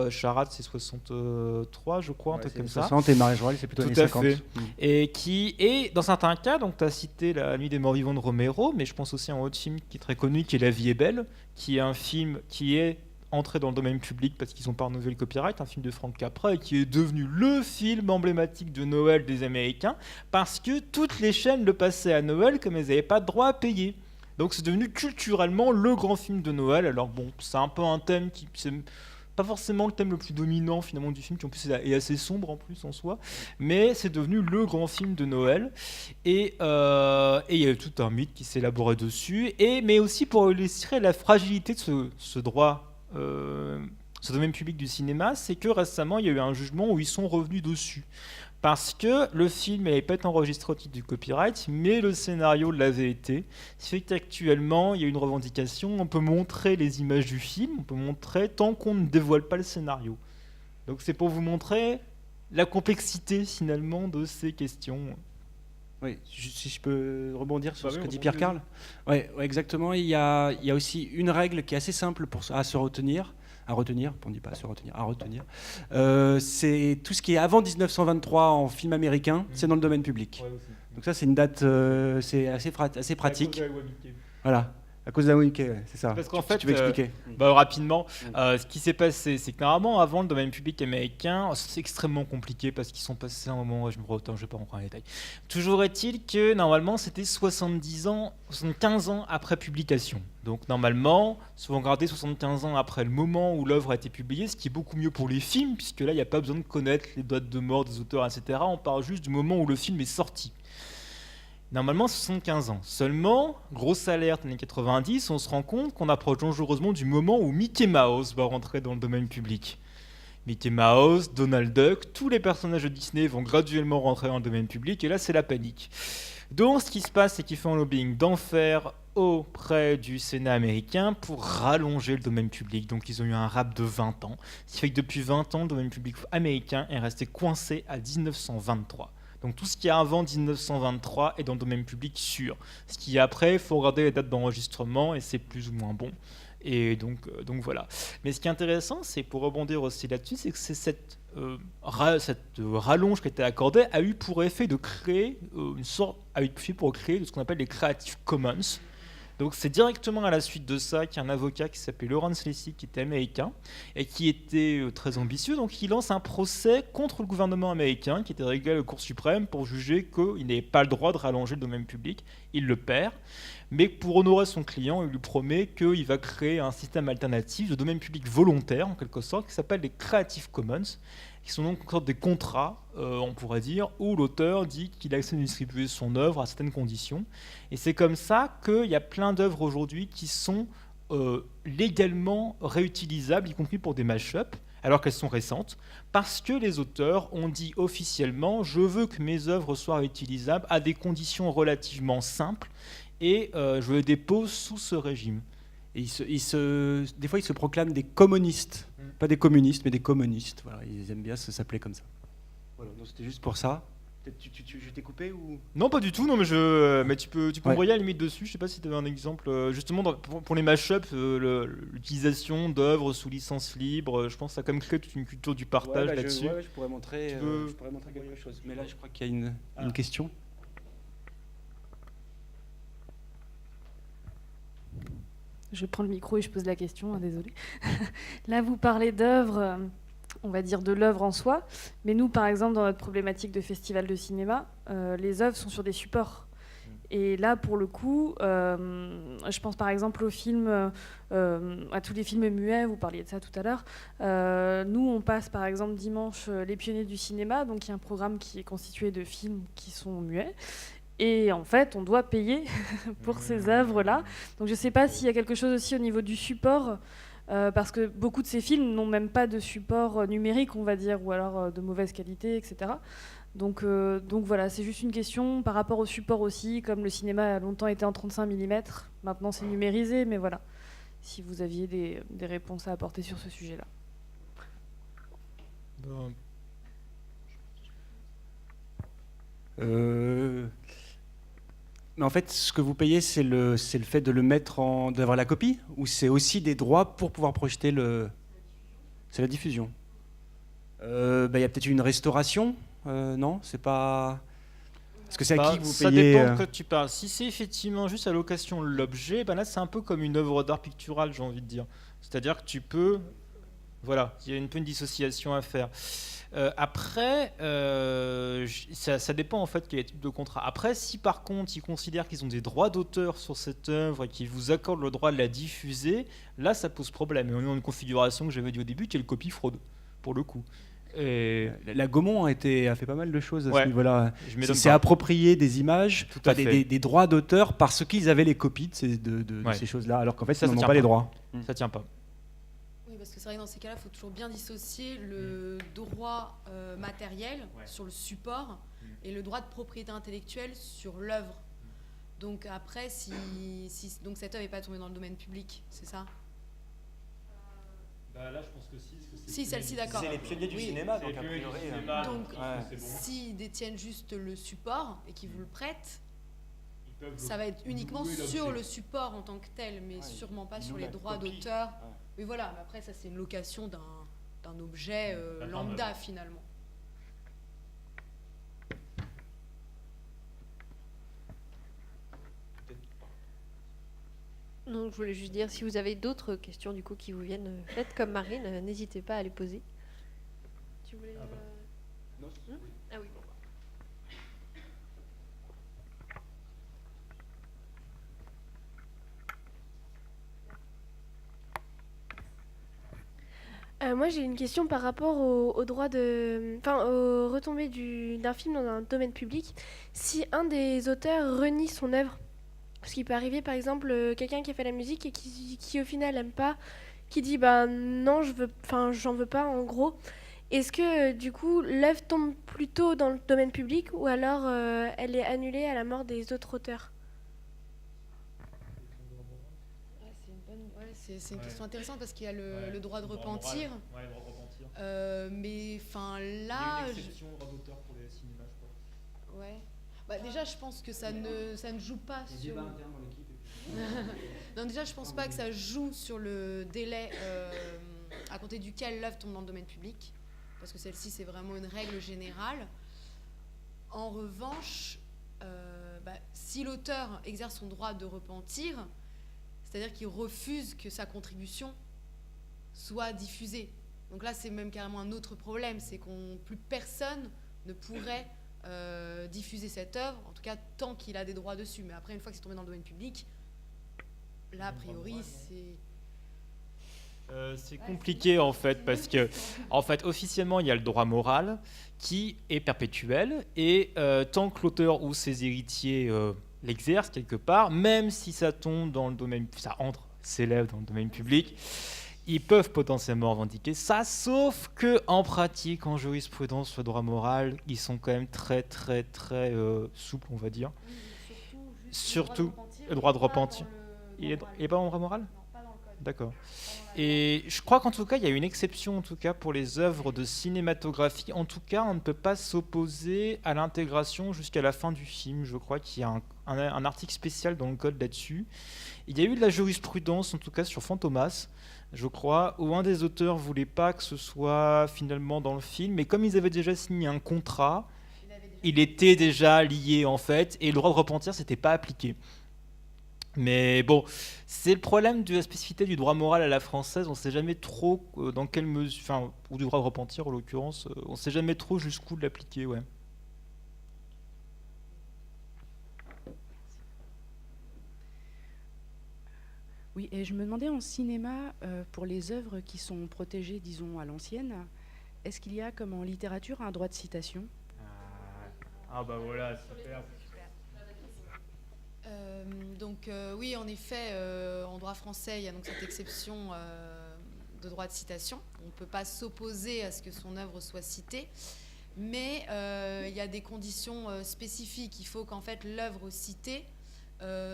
Speaker 4: Charade, c'est 63, je crois, un truc comme ça.
Speaker 2: 60 et Mariage Royal, c'est plutôt
Speaker 4: Tout
Speaker 2: années
Speaker 4: à
Speaker 2: 50.
Speaker 4: fait. Et dans certains cas, donc tu as cité La Nuit des Morts Vivants de Romero, mais je pense aussi à un autre film qui est très connu, qui est La Vie est belle, qui est un film qui est entré dans le domaine public parce qu'ils n'ont pas renouvelé le copyright, un film de Frank Capra, et qui est devenu le film emblématique de Noël des Américains, parce que toutes les chaînes le passaient à Noël comme elles n'avaient pas de droit à payer. Donc c'est devenu culturellement le grand film de Noël. Alors bon, c'est un peu un thème qui... c'est pas forcément le thème le plus dominant finalement du film, qui en plus est assez sombre en plus en soi, mais c'est devenu le grand film de Noël. Et il y a eu tout un mythe qui s'est élaboré dessus, mais aussi pour illustrer la fragilité de ce droit, ce domaine public du cinéma, c'est que récemment il y a eu un jugement où ils sont revenus dessus. Parce que le film n'avait pas été enregistré au titre du copyright, mais le scénario l'avait été. Ce qui fait qu'actuellement, il y a une revendication, on peut montrer les images du film, on peut montrer tant qu'on ne dévoile pas le scénario. Donc c'est pour vous montrer la complexité finalement de ces questions.
Speaker 2: Oui, si je peux rebondir sur
Speaker 4: Bah
Speaker 2: ce
Speaker 4: oui,
Speaker 2: que dit
Speaker 4: rebondis.
Speaker 2: Pierre-Carl. Ouais, exactement. Il y a aussi une règle qui est assez simple à retenir, on ne dit pas à se retenir, à retenir. C'est tout ce qui est avant 1923 en film américain, c'est dans le domaine public. Donc ça, c'est une date, c'est assez pratique. Voilà, à cause de la Wiki, c'est ça.
Speaker 4: Parce qu'en fait,
Speaker 2: tu veux expliquer
Speaker 4: rapidement, ce qui s'est passé, c'est que normalement, avant le domaine public américain, c'est extrêmement compliqué parce qu'ils sont passés à un moment, je ne vais pas rentrer en détail. Toujours est-il que normalement, c'était 75 ans après publication. Donc normalement, si vous regardez 75 ans après le moment où l'œuvre a été publiée, ce qui est beaucoup mieux pour les films, puisque là, il n'y a pas besoin de connaître les dates de mort des auteurs, etc. On parle juste du moment où le film est sorti. Normalement, 75 ans. Seulement, grosse alerte années 90, on se rend compte qu'on approche dangereusement du moment où Mickey Mouse va rentrer dans le domaine public. Mickey Mouse, Donald Duck, tous les personnages de Disney vont graduellement rentrer dans le domaine public, et là, c'est la panique. Donc, ce qui se passe, c'est qu'ils font un lobbying d'enfer auprès du Sénat américain pour rallonger le domaine public. Donc, ils ont eu un rap de 20 ans. Ce qui fait que depuis 20 ans, le domaine public américain est resté coincé à 1923. Donc tout ce qui est avant 1923 est dans le domaine public sûr. Ce qui est après, il faut regarder les dates d'enregistrement et c'est plus ou moins bon. Et donc voilà. Mais ce qui est intéressant, c'est pour rebondir aussi là-dessus, c'est que cette rallonge qui a été accordée a eu pour effet de créer ce qu'on appelle les Creative Commons. Donc c'est directement à la suite de ça qu'il y a un avocat qui s'appelait Lawrence Lessig, qui était américain et qui était très ambitieux. Donc il lance un procès contre le gouvernement américain qui était réglé à la Cour suprême pour juger qu'il n'avait pas le droit de rallonger le domaine public. Il le perd, mais pour honorer son client, il lui promet qu'il va créer un système alternatif de domaine public volontaire en quelque sorte qui s'appelle les Creative Commons, qui sont donc une sorte des contrats, on pourrait dire, où l'auteur dit qu'il accepte de distribuer son œuvre à certaines conditions. Et c'est comme ça qu'il y a plein d'œuvres aujourd'hui qui sont légalement réutilisables, y compris pour des mash-ups, alors qu'elles sont récentes, parce que les auteurs ont dit officiellement « je veux que mes œuvres soient réutilisables à des conditions relativement simples et je les dépose sous ce régime ».
Speaker 2: Et des fois, ils se proclament des communistes. Pas des communistes, mais des communistes. Voilà, ils aiment bien s'appeler comme ça. Voilà, donc c'était juste pour ça. Peut-être je t'ai coupé ou...
Speaker 4: Non, pas du tout. Non, mais tu peux
Speaker 2: Ouais.
Speaker 4: envoyer à la limite dessus. Je sais pas si tu avais un exemple. Justement, pour les mash-ups, l'utilisation d'œuvres sous licence libre, je pense que ça a quand même créé toute une culture du partage là-dessus.
Speaker 2: Je pourrais montrer,
Speaker 4: peux-
Speaker 2: je pourrais montrer quelque chose. Mais là, je crois qu'il y a une question.
Speaker 7: Je prends le micro et je pose la question, désolée. Là, vous parlez d'œuvres, on va dire de l'œuvre en soi, mais nous, par exemple, dans notre problématique de festival de cinéma, les œuvres sont sur des supports. Et là, pour le coup, je pense par exemple aux films, à tous les films muets, vous parliez de ça tout à l'heure. Nous, on passe par exemple dimanche Les Pionniers du cinéma, donc il y a un programme qui est constitué de films qui sont muets. Et en fait, on doit payer pour ces œuvres-là. Donc je ne sais pas s'il y a quelque chose aussi au niveau du support, parce que beaucoup de ces films n'ont même pas de support numérique, on va dire, ou alors de mauvaise qualité, etc. Donc voilà, c'est juste une question par rapport au support aussi, comme le cinéma a longtemps été en 35 mm, maintenant c'est numérisé, mais voilà, si vous aviez des réponses à apporter sur ce sujet-là.
Speaker 2: Mais en fait, ce que vous payez, c'est le fait de le mettre d'avoir la copie, ou c'est aussi des droits pour pouvoir projeter C'est la diffusion. Il y a peut-être une restauration, non? C'est pas. Parce que c'est à qui que vous
Speaker 4: ça
Speaker 2: payez
Speaker 4: dépend de quoi tu parles. Si c'est effectivement juste à location de l'objet, là c'est un peu comme une œuvre d'art pictural, j'ai envie de dire. C'est-à-dire que tu peux. Voilà, il y a un peu une dissociation à faire. Après, ça dépend en fait quel est le type de contrat. Après, si par contre ils considèrent qu'ils ont des droits d'auteur sur cette œuvre et qu'ils vous accordent le droit de la diffuser, là ça pose problème. Et on est dans une configuration que j'avais dit au début qui est le copie fraude, pour le coup. Et
Speaker 2: La Gaumont a fait pas mal de choses à
Speaker 4: Ouais,
Speaker 2: ce niveau-là.
Speaker 4: je m'étonne
Speaker 2: C'est
Speaker 4: pas.
Speaker 2: approprié des images,
Speaker 4: Tout à fait.
Speaker 2: des droits d'auteur parce qu'ils avaient les copies
Speaker 4: Ouais.
Speaker 2: ces choses-là, alors qu'en fait,
Speaker 4: Ça,
Speaker 2: ils
Speaker 4: ça
Speaker 2: n'en ont
Speaker 4: tient
Speaker 2: pas les
Speaker 4: pas.
Speaker 2: droits.
Speaker 4: Ça tient pas.
Speaker 3: Oui, parce que c'est vrai que dans ces cas-là, il faut toujours bien dissocier le droit matériel sur le support et le droit de propriété intellectuelle sur l'œuvre. Donc après, si donc cette œuvre n'est pas tombée dans le domaine public, c'est ça?
Speaker 4: Là, je pense que si.
Speaker 3: Si, celle-ci, d'accord.
Speaker 2: C'est les pionniers du
Speaker 3: Oui.
Speaker 2: cinéma,
Speaker 4: C'est
Speaker 2: donc
Speaker 4: les
Speaker 2: a
Speaker 4: pionniers du
Speaker 2: priori.
Speaker 4: cinéma.
Speaker 3: Donc,
Speaker 2: Ouais.
Speaker 3: s'ils détiennent juste le support et qu'ils vous le prêtent, ça va être uniquement sur le support en tant que tel, mais sûrement pas sur les droits d'auteur.
Speaker 2: Ouais.
Speaker 3: Oui, voilà, mais après, ça, c'est une location d'un objet lambda, finalement.
Speaker 1: Donc, je voulais juste dire, si vous avez d'autres questions du coup qui vous viennent, faites comme Marine, n'hésitez pas à les poser. Tu voulais
Speaker 2: Non,
Speaker 1: Ah oui.
Speaker 8: Moi, j'ai une question par rapport au droit aux retombées d'un film dans un domaine public. Si un des auteurs renie son œuvre, parce qu'il peut arriver, par exemple, quelqu'un qui a fait la musique et qui au final n'aime pas, qui dit bah non, j'en veux pas, en gros. Est-ce que du coup l'œuvre tombe plutôt dans le domaine public ou alors elle est annulée à la mort des autres auteurs?
Speaker 3: C'est une question intéressante parce qu'il y a le droit de repentir. Mais enfin là.
Speaker 4: Il y a une exception au droit d'auteur pour les cinémas, je crois.
Speaker 3: Ouais. Bah, déjà, je pense que ça ne joue pas sur. Non, déjà, je pense pas que ça joue sur le délai à compter duquel l'œuvre tombe dans le domaine public, parce que celle-ci, c'est vraiment une règle générale. En revanche, si l'auteur exerce son droit de repentir, c'est-à-dire qu'il refuse que sa contribution soit diffusée. Donc là, c'est même carrément un autre problème, c'est plus personne ne pourrait diffuser cette œuvre, en tout cas tant qu'il a des droits dessus. Mais après, une fois que c'est tombé dans le domaine public, là, a priori,
Speaker 4: c'est compliqué en fait, parce que en fait, officiellement, il y a le droit moral qui est perpétuel, et tant que l'auteur ou ses héritiers l'exercent quelque part, même si ça tombe dans le domaine, s'élève dans le domaine public, ils peuvent potentiellement revendiquer ça, sauf que en pratique, en jurisprudence, le droit moral, ils sont quand même très très très souples, on va dire. Surtout le droit de repentir. Il est pas dans le droit moral ? D'accord. Et je crois qu'en tout cas, il y a une exception en tout cas pour les œuvres de cinématographie. En tout cas, on ne peut pas s'opposer à l'intégration jusqu'à la fin du film. Je crois qu'il y a un article spécial dans le code là-dessus. Il y a eu de la jurisprudence, en tout cas sur Fantomas, je crois, où un des auteurs voulait pas que ce soit finalement dans le film, mais comme ils avaient déjà signé un contrat, il était déjà lié en fait, et le droit de repentir s'était pas appliqué. Mais bon, c'est le problème de la spécificité du droit moral à la française. On ne sait jamais trop dans quelle mesure, enfin, ou du droit de repentir en l'occurrence, on ne sait jamais trop jusqu'où l'appliquer, ouais.
Speaker 9: Oui, et je me demandais en cinéma, pour les œuvres qui sont protégées, disons, à l'ancienne, est-ce qu'il y a, comme en littérature, un droit de citation ?
Speaker 4: Ah bah voilà, super.
Speaker 3: Oui, en effet, en droit français, il y a donc cette exception de droit de citation. On ne peut pas s'opposer à ce que son œuvre soit citée. mais il y a des conditions spécifiques. Il faut qu'en fait l'œuvre citée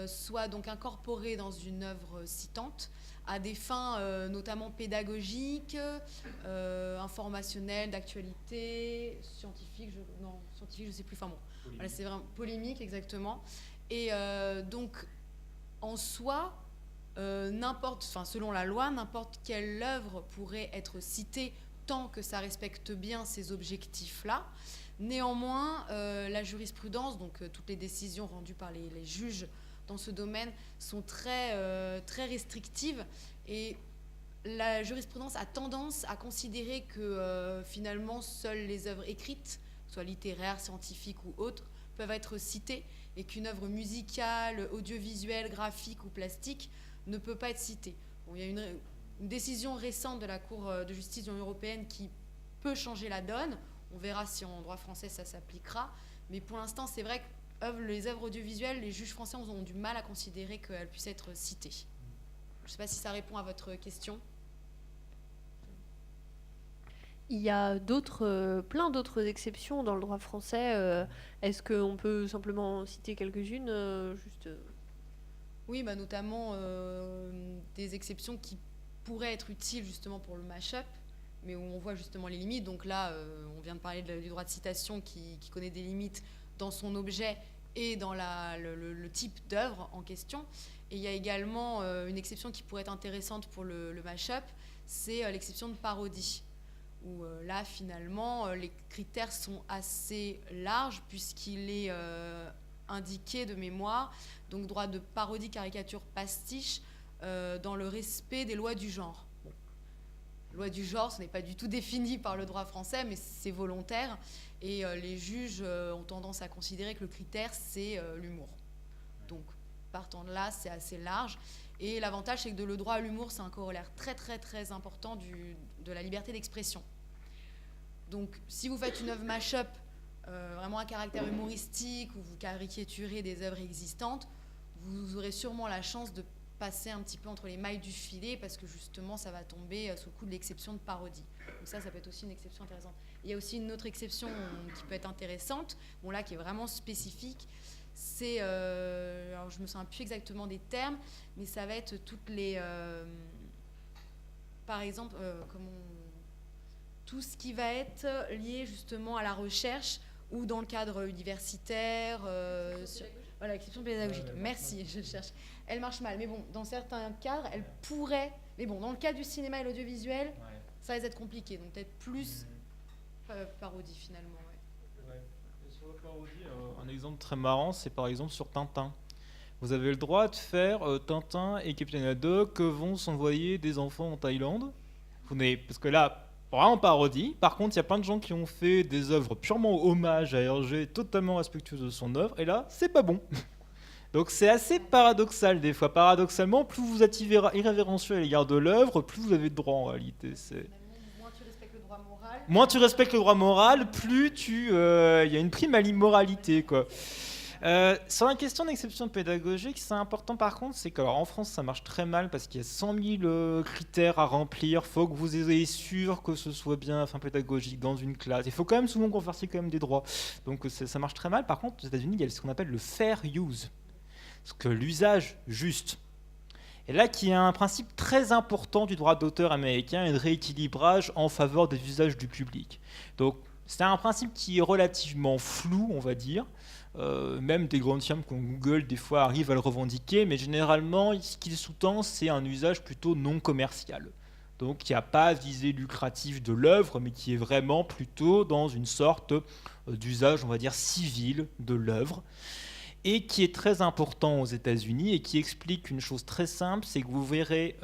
Speaker 3: soit donc incorporée dans une œuvre citante à des fins notamment pédagogiques, informationnelles, d'actualité, scientifiques, scientifique, je sais plus, enfin bon, voilà, c'est vraiment polémique exactement. Et donc en soi, selon la loi, n'importe quelle œuvre pourrait être citée tant que ça respecte bien ces objectifs-là. Néanmoins, la jurisprudence, donc toutes les décisions rendues par les juges dans ce domaine sont très restrictives, et la jurisprudence a tendance à considérer que finalement seules les œuvres écrites, soit littéraires, scientifiques ou autres, peuvent être citées, et qu'une œuvre musicale, audiovisuelle, graphique ou plastique ne peut pas être citée. Bon, il y a une décision récente de la Cour de justice de l'Union européenne qui peut changer la donne. On verra si en droit français ça s'appliquera. Mais pour l'instant, c'est vrai que les œuvres audiovisuelles, les juges français ont du mal à considérer qu'elles puissent être citées. Je ne sais pas si ça répond à votre question.
Speaker 1: Il y a plein d'autres exceptions dans le droit français. Est-ce qu'on peut simplement citer quelques-unes
Speaker 3: Oui, notamment des exceptions qui pourraient être utiles justement pour le mash-up, mais où on voit justement les limites. Donc là, on vient de parler du droit de citation qui connaît des limites dans son objet et dans le type d'œuvre en question. Et il y a également une exception qui pourrait être intéressante pour le mash-up, c'est l'exception de parodie, où là, finalement, les critères sont assez larges, puisqu'il est indiqué de mémoire, donc droit de parodie, caricature, pastiche, dans le respect des lois du genre. Bon. Loi du genre, ce n'est pas du tout défini par le droit français, mais c'est volontaire, et les juges ont tendance à considérer que le critère, c'est l'humour. Donc, partant de là, c'est assez large. Et l'avantage, c'est que le droit à l'humour, c'est un corollaire très, très, très important de la liberté d'expression. Donc, si vous faites une œuvre mash-up, vraiment à caractère humoristique, où vous caricaturez des œuvres existantes, vous aurez sûrement la chance de passer un petit peu entre les mailles du filet, parce que justement, ça va tomber sous le coup de l'exception de parodie. Donc ça peut être aussi une exception intéressante. Il y a aussi une autre exception qui peut être intéressante, bon là, qui est vraiment spécifique. C'est, alors je me souviens plus exactement des termes, mais ça va être toutes les, par exemple, tout ce qui va être lié justement à la recherche ou dans le cadre universitaire. Voilà, l'exception pédagogique. Merci, je cherche. Elle marche mal, mais bon, dans certains cadres, elle pourrait. Mais bon, dans le cas du cinéma et l'audiovisuel, ça va être compliqué, donc peut-être plus parodie finalement.
Speaker 4: Sur la parodie, un exemple très marrant, c'est par exemple sur Tintin. Vous avez le droit de faire Tintin et Capitaine Haddock vont s'envoyer des enfants en Thaïlande. Parce que là, vraiment parodie. Par contre, il y a plein de gens qui ont fait des œuvres purement hommage à Hergé, totalement respectueuses de son œuvre, et là, c'est pas bon. Donc c'est assez paradoxal des fois. Paradoxalement, plus vous êtes irrévérencieux à l'égard de l'œuvre, plus vous avez de droit en réalité.
Speaker 3: Moins tu respectes le droit moral.
Speaker 4: Moins tu respectes le droit moral, plus il y a une prime à l'immoralité, quoi. Sur la question d'exception pédagogique, c'est important par contre, c'est qu'en France ça marche très mal parce qu'il y a 100 000 critères à remplir, il faut que vous ayez sûr que ce soit bien à fin pédagogique dans une classe, il faut quand même souvent qu'on fasse quand même des droits, donc ça marche très mal. Par contre, aux États-Unis, il y a ce qu'on appelle le fair use, que l'usage juste. Et là, qui est un principe très important du droit d'auteur américain et de rééquilibrage en faveur des usages du public. Donc c'est un principe qui est relativement flou, on va dire. Même des grandes firmes comme Google des fois arrivent à le revendiquer, mais généralement ce qu'il sous-tend, c'est un usage plutôt non commercial, donc qui n'a pas visé lucratif de l'œuvre, mais qui est vraiment plutôt dans une sorte d'usage, on va dire, civil de l'œuvre, et qui est très important aux États-Unis et qui explique une chose très simple, c'est que vous verrez,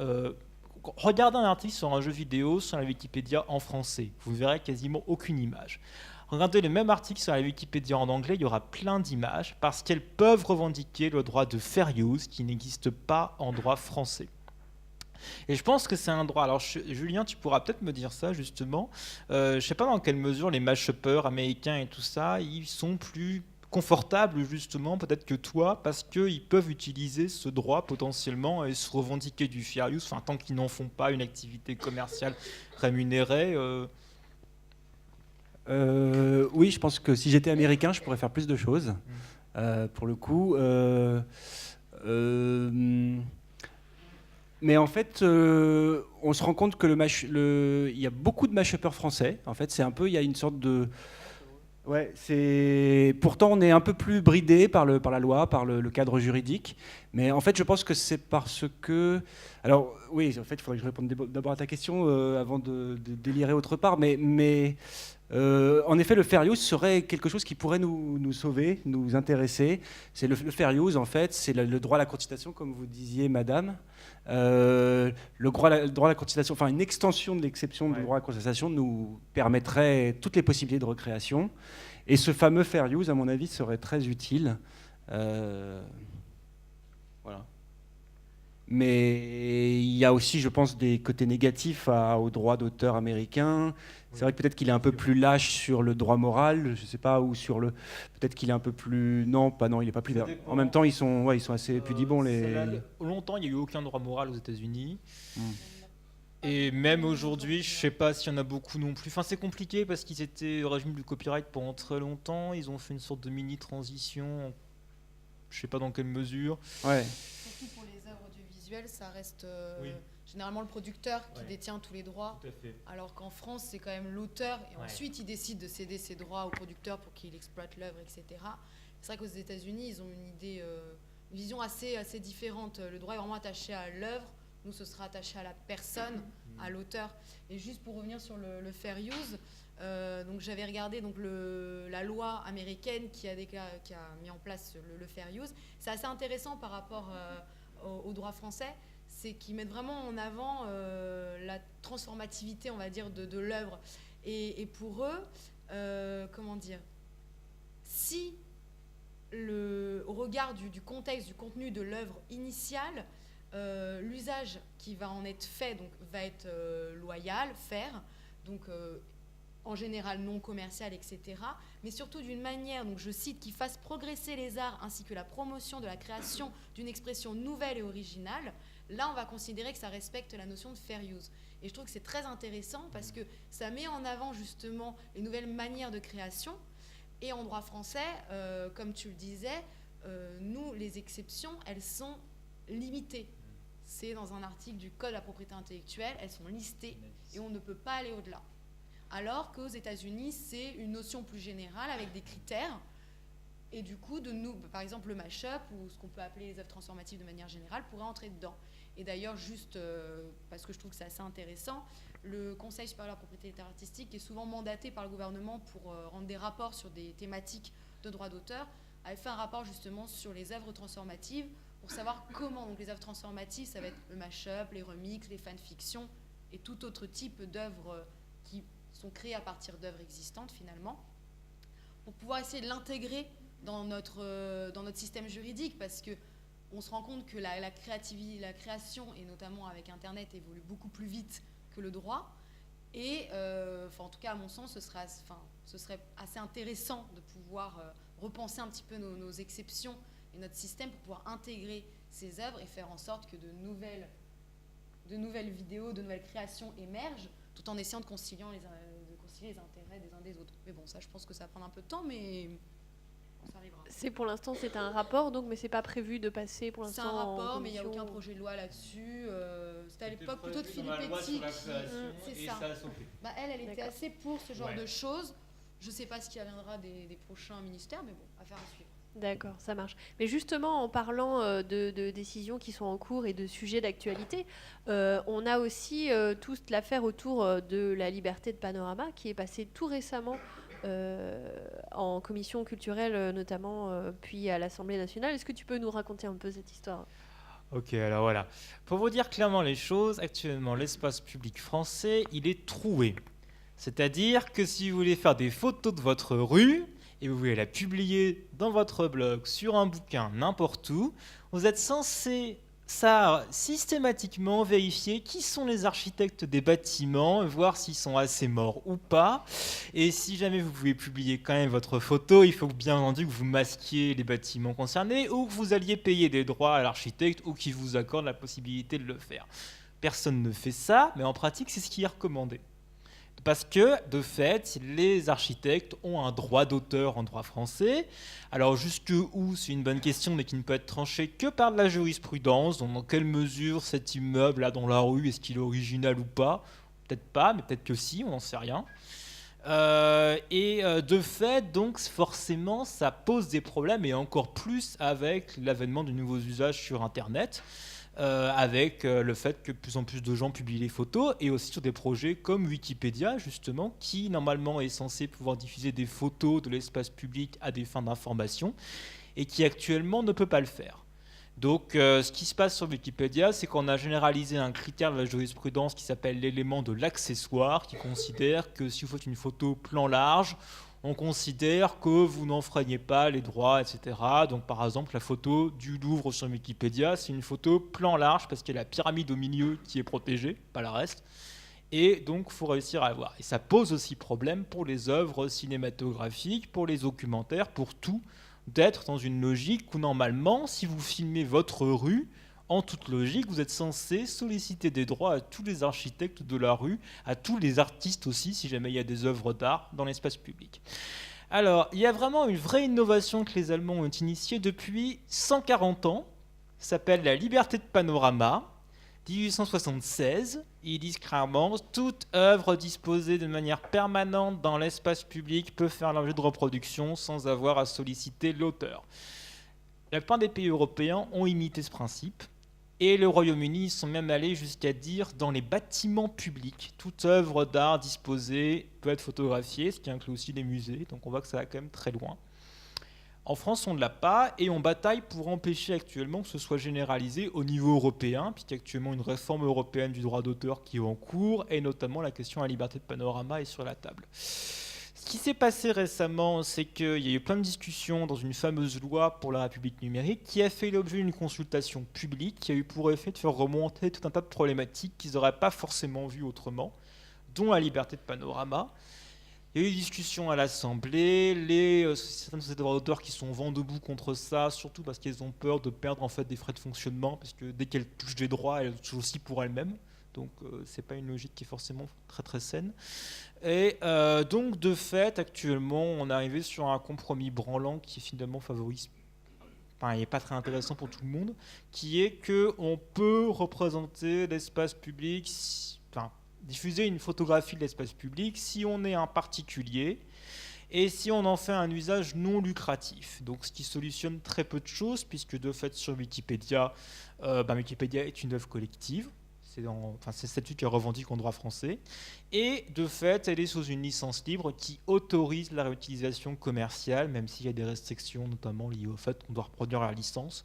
Speaker 4: regardez un article sur un jeu vidéo sur la Wikipédia en français, vous verrez quasiment aucune image. Regardez le même article sur la Wikipédia en anglais, il y aura plein d'images parce qu'elles peuvent revendiquer le droit de fair use qui n'existe pas en droit français. Et je pense que c'est un droit. Alors Julien, tu pourras peut-être me dire ça justement. Je ne sais pas dans quelle mesure les mash-uppers américains et tout ça, ils sont plus confortables justement peut-être que toi parce qu'ils peuvent utiliser ce droit potentiellement et se revendiquer du fair use, enfin, tant qu'ils n'en font pas une activité commerciale rémunérée.
Speaker 2: Oui, je pense que si j'étais américain, je pourrais faire plus de choses, pour le coup. Mais en fait, on se rend compte que il y a beaucoup de mash-uppers français. En fait, il y a une sorte de... Ouais, pourtant, on est un peu plus bridé par la loi, par le cadre juridique. Mais en fait, je pense que c'est parce que... Alors, oui, en fait, il faudrait que je réponde d'abord à ta question avant de délirer autre part. Mais en effet, le fair use serait quelque chose qui pourrait nous sauver, nous intéresser. C'est le fair use, en fait, c'est le droit à la contestation, comme vous disiez, madame. Le droit à la contestation, enfin une extension de l'exception du droit à la contestation nous permettrait toutes les possibilités de recréation. Et ce fameux fair use, à mon avis, serait très utile. Voilà. Mais il y a aussi, je pense, des côtés négatifs au droit d'auteur américain. C'est vrai que peut-être qu'il est un peu plus lâche sur le droit moral, je sais pas, ou sur le... Peut-être qu'il est un peu plus... Non, il est pas plus... En même temps, ils sont assez pudibons,
Speaker 4: Longtemps, il n'y a eu aucun droit moral aux États-Unis. Et même aujourd'hui, je sais pas s'il y en a beaucoup non plus. Enfin, c'est compliqué parce qu'ils étaient au régime du copyright pendant très longtemps. Ils ont fait une sorte de mini-transition, je sais pas dans quelle mesure.
Speaker 2: Ouais.
Speaker 3: Surtout pour les œuvres audiovisuelles, ça reste généralement le producteur qui détient tous les droits.
Speaker 4: Tout à fait.
Speaker 3: Alors qu'en France, c'est quand même l'auteur et ensuite il décide de céder ses droits au producteur pour qu'il exploite l'œuvre, etc. C'est vrai qu'aux États-Unis, ils ont une vision assez différente. Le droit est vraiment attaché à l'œuvre. Nous, ce sera attaché à la personne, à l'auteur. Et juste pour revenir sur le fair use, donc j'avais regardé la loi américaine qui a mis en place le fair use. C'est assez intéressant par rapport au droit français, c'est qu'ils mettent vraiment en avant la transformativité, on va dire, de l'œuvre. Et pour eux, comment dire, si au regard du contexte, du contenu de l'œuvre initiale, l'usage qui va en être fait va être loyal, fair, donc en général non commercial, etc. Mais surtout d'une manière, donc je cite, qui fasse progresser les arts ainsi que la promotion de la création d'une expression nouvelle et originale. Là, on va considérer que ça respecte la notion de fair use. Et je trouve que c'est très intéressant parce que ça met en avant justement les nouvelles manières de création. Et en droit français, comme tu le disais, nous, les exceptions, elles sont limitées. C'est dans un article du Code de la propriété intellectuelle, elles sont listées et on ne peut pas aller au-delà. Alors qu'aux États-Unis, c'est une notion plus générale avec des critères. Et du coup, par exemple, le mash-up ou ce qu'on peut appeler les œuvres transformatives de manière générale pourrait entrer dedans. Et d'ailleurs, juste parce que je trouve que c'est assez intéressant, le Conseil supérieur de la propriété artistique est souvent mandaté par le gouvernement pour rendre des rapports sur des thématiques de droit d'auteur, avait fait un rapport justement sur les œuvres transformatives pour savoir comment. Donc les œuvres transformatives, ça va être le mash-up, les remixes, les fanfictions et tout autre type d'œuvres qui sont créées à partir d'œuvres existantes finalement, pour pouvoir essayer de l'intégrer dans notre système juridique, parce que on se rend compte que la création, et notamment avec Internet, évolue beaucoup plus vite que le droit. Et en tout cas, à mon sens, ce serait assez intéressant de pouvoir repenser un petit peu nos exceptions et notre système pour pouvoir intégrer ces œuvres et faire en sorte que de nouvelles vidéos, de nouvelles créations émergent, tout en essayant de concilier les intérêts des uns des autres. Mais bon, ça, je pense que ça va prendre un peu de temps, mais ça arrivera.
Speaker 1: Pour l'instant, c'est un rapport, donc, mais c'est pas prévu de passer pour l'instant.
Speaker 3: C'est un rapport,
Speaker 1: en
Speaker 3: mais il n'y a
Speaker 1: commission.
Speaker 3: aucun projet de loi là-dessus. C'était à l'époque plutôt de Philippe Petit. C'est ça. Elle était assez pour ce genre de choses. Je ne sais pas ce qui viendra des prochains ministères, mais bon, affaire à suivre.
Speaker 1: D'accord, ça marche. Mais justement, en parlant de décisions qui sont en cours et de sujets d'actualité, on a aussi toute l'affaire autour de la liberté de panorama qui est passée tout récemment en commission culturelle notamment, puis à l'Assemblée nationale. Est-ce que tu peux nous raconter un peu cette histoire ?
Speaker 4: Ok, alors voilà. Pour vous dire clairement les choses, actuellement, l'espace public français, il est troué. C'est-à-dire que si vous voulez faire des photos de votre rue et vous voulez la publier dans votre blog, sur un bouquin, n'importe où, vous êtes censé systématiquement vérifier qui sont les architectes des bâtiments, voir s'ils sont assez morts ou pas. Et si jamais vous pouvez publier quand même votre photo, il faut bien entendu que vous masquiez les bâtiments concernés ou que vous alliez payer des droits à l'architecte ou qu'il vous accorde la possibilité de le faire. Personne ne fait ça, mais en pratique, c'est ce qui est recommandé. Parce que, de fait, les architectes ont un droit d'auteur en droit français. Alors, jusqu'où, c'est une bonne question, mais qui ne peut être tranchée que par de la jurisprudence. Donc, dans quelle mesure cet immeuble, là, dans la rue, est-ce qu'il est original ou pas? Peut-être pas, mais peut-être que si, on n'en sait rien. De fait, donc, forcément, ça pose des problèmes, et encore plus avec l'avènement de nouveaux usages sur Internet. Avec le fait que de plus en plus de gens publient les photos, et aussi sur des projets comme Wikipédia, justement, qui normalement est censé pouvoir diffuser des photos de l'espace public à des fins d'information, et qui actuellement ne peut pas le faire. Donc ce qui se passe sur Wikipédia, c'est qu'on a généralisé un critère de la jurisprudence qui s'appelle l'élément de l'accessoire, qui considère que si vous faites une photo plan large, on considère que vous n'enfreignez pas les droits, etc. Donc par exemple, la photo du Louvre sur Wikipédia, c'est une photo plan large parce qu'il y a la pyramide au milieu qui est protégée, pas le reste. Et donc, il faut réussir à la voir. Et ça pose aussi problème pour les œuvres cinématographiques, pour les documentaires, pour tout, d'être dans une logique où normalement, si vous filmez votre rue, en toute logique, vous êtes censé solliciter des droits à tous les architectes de la rue, à tous les artistes aussi, si jamais il y a des œuvres d'art dans l'espace public. Alors, il y a vraiment une vraie innovation que les Allemands ont initiée depuis 140 ans. Ça s'appelle la liberté de panorama. 1876, ils disent clairement « Toute œuvre disposée de manière permanente dans l'espace public peut faire l'objet de reproduction sans avoir à solliciter l'auteur. » La plupart des pays européens ont imité ce principe. Et le Royaume-Uni, ils sont même allés jusqu'à dire dans les bâtiments publics, toute œuvre d'art disposée peut être photographiée, ce qui inclut aussi les musées, donc on voit que ça va quand même très loin. En France, on ne l'a pas, et on bataille pour empêcher actuellement que ce soit généralisé au niveau européen, puisqu'il y a actuellement une réforme européenne du droit d'auteur qui est en cours, et notamment la question de la liberté de panorama est sur la table. Ce qui s'est passé récemment, c'est qu'il y a eu plein de discussions dans une fameuse loi pour la République numérique qui a fait l'objet d'une consultation publique qui a eu pour effet de faire remonter tout un tas de problématiques qu'ils n'auraient pas forcément vues autrement, dont la liberté de panorama. Il y a eu des discussions à l'Assemblée, certaines sociétés de droits d'auteur qui sont vent debout contre ça, surtout parce qu'elles ont peur de perdre en fait des frais de fonctionnement, parce que dès qu'elles touchent des droits, elles touchent aussi pour elles-mêmes. Donc c'est pas une logique qui est forcément très très saine. Et donc de fait, actuellement, on est arrivé sur un compromis branlant qui finalement favorise, enfin, il n'est pas très intéressant pour tout le monde, qui est qu'on peut représenter l'espace public, enfin, diffuser une photographie de l'espace public si on est un particulier et si on en fait un usage non lucratif. Donc ce qui solutionne très peu de choses, puisque de fait sur Wikipédia, Wikipédia est une œuvre collective. C'est le statut qui revendique en droit français. Et de fait, elle est sous une licence libre qui autorise la réutilisation commerciale, même s'il y a des restrictions, notamment liées au fait qu'on doit reproduire la licence.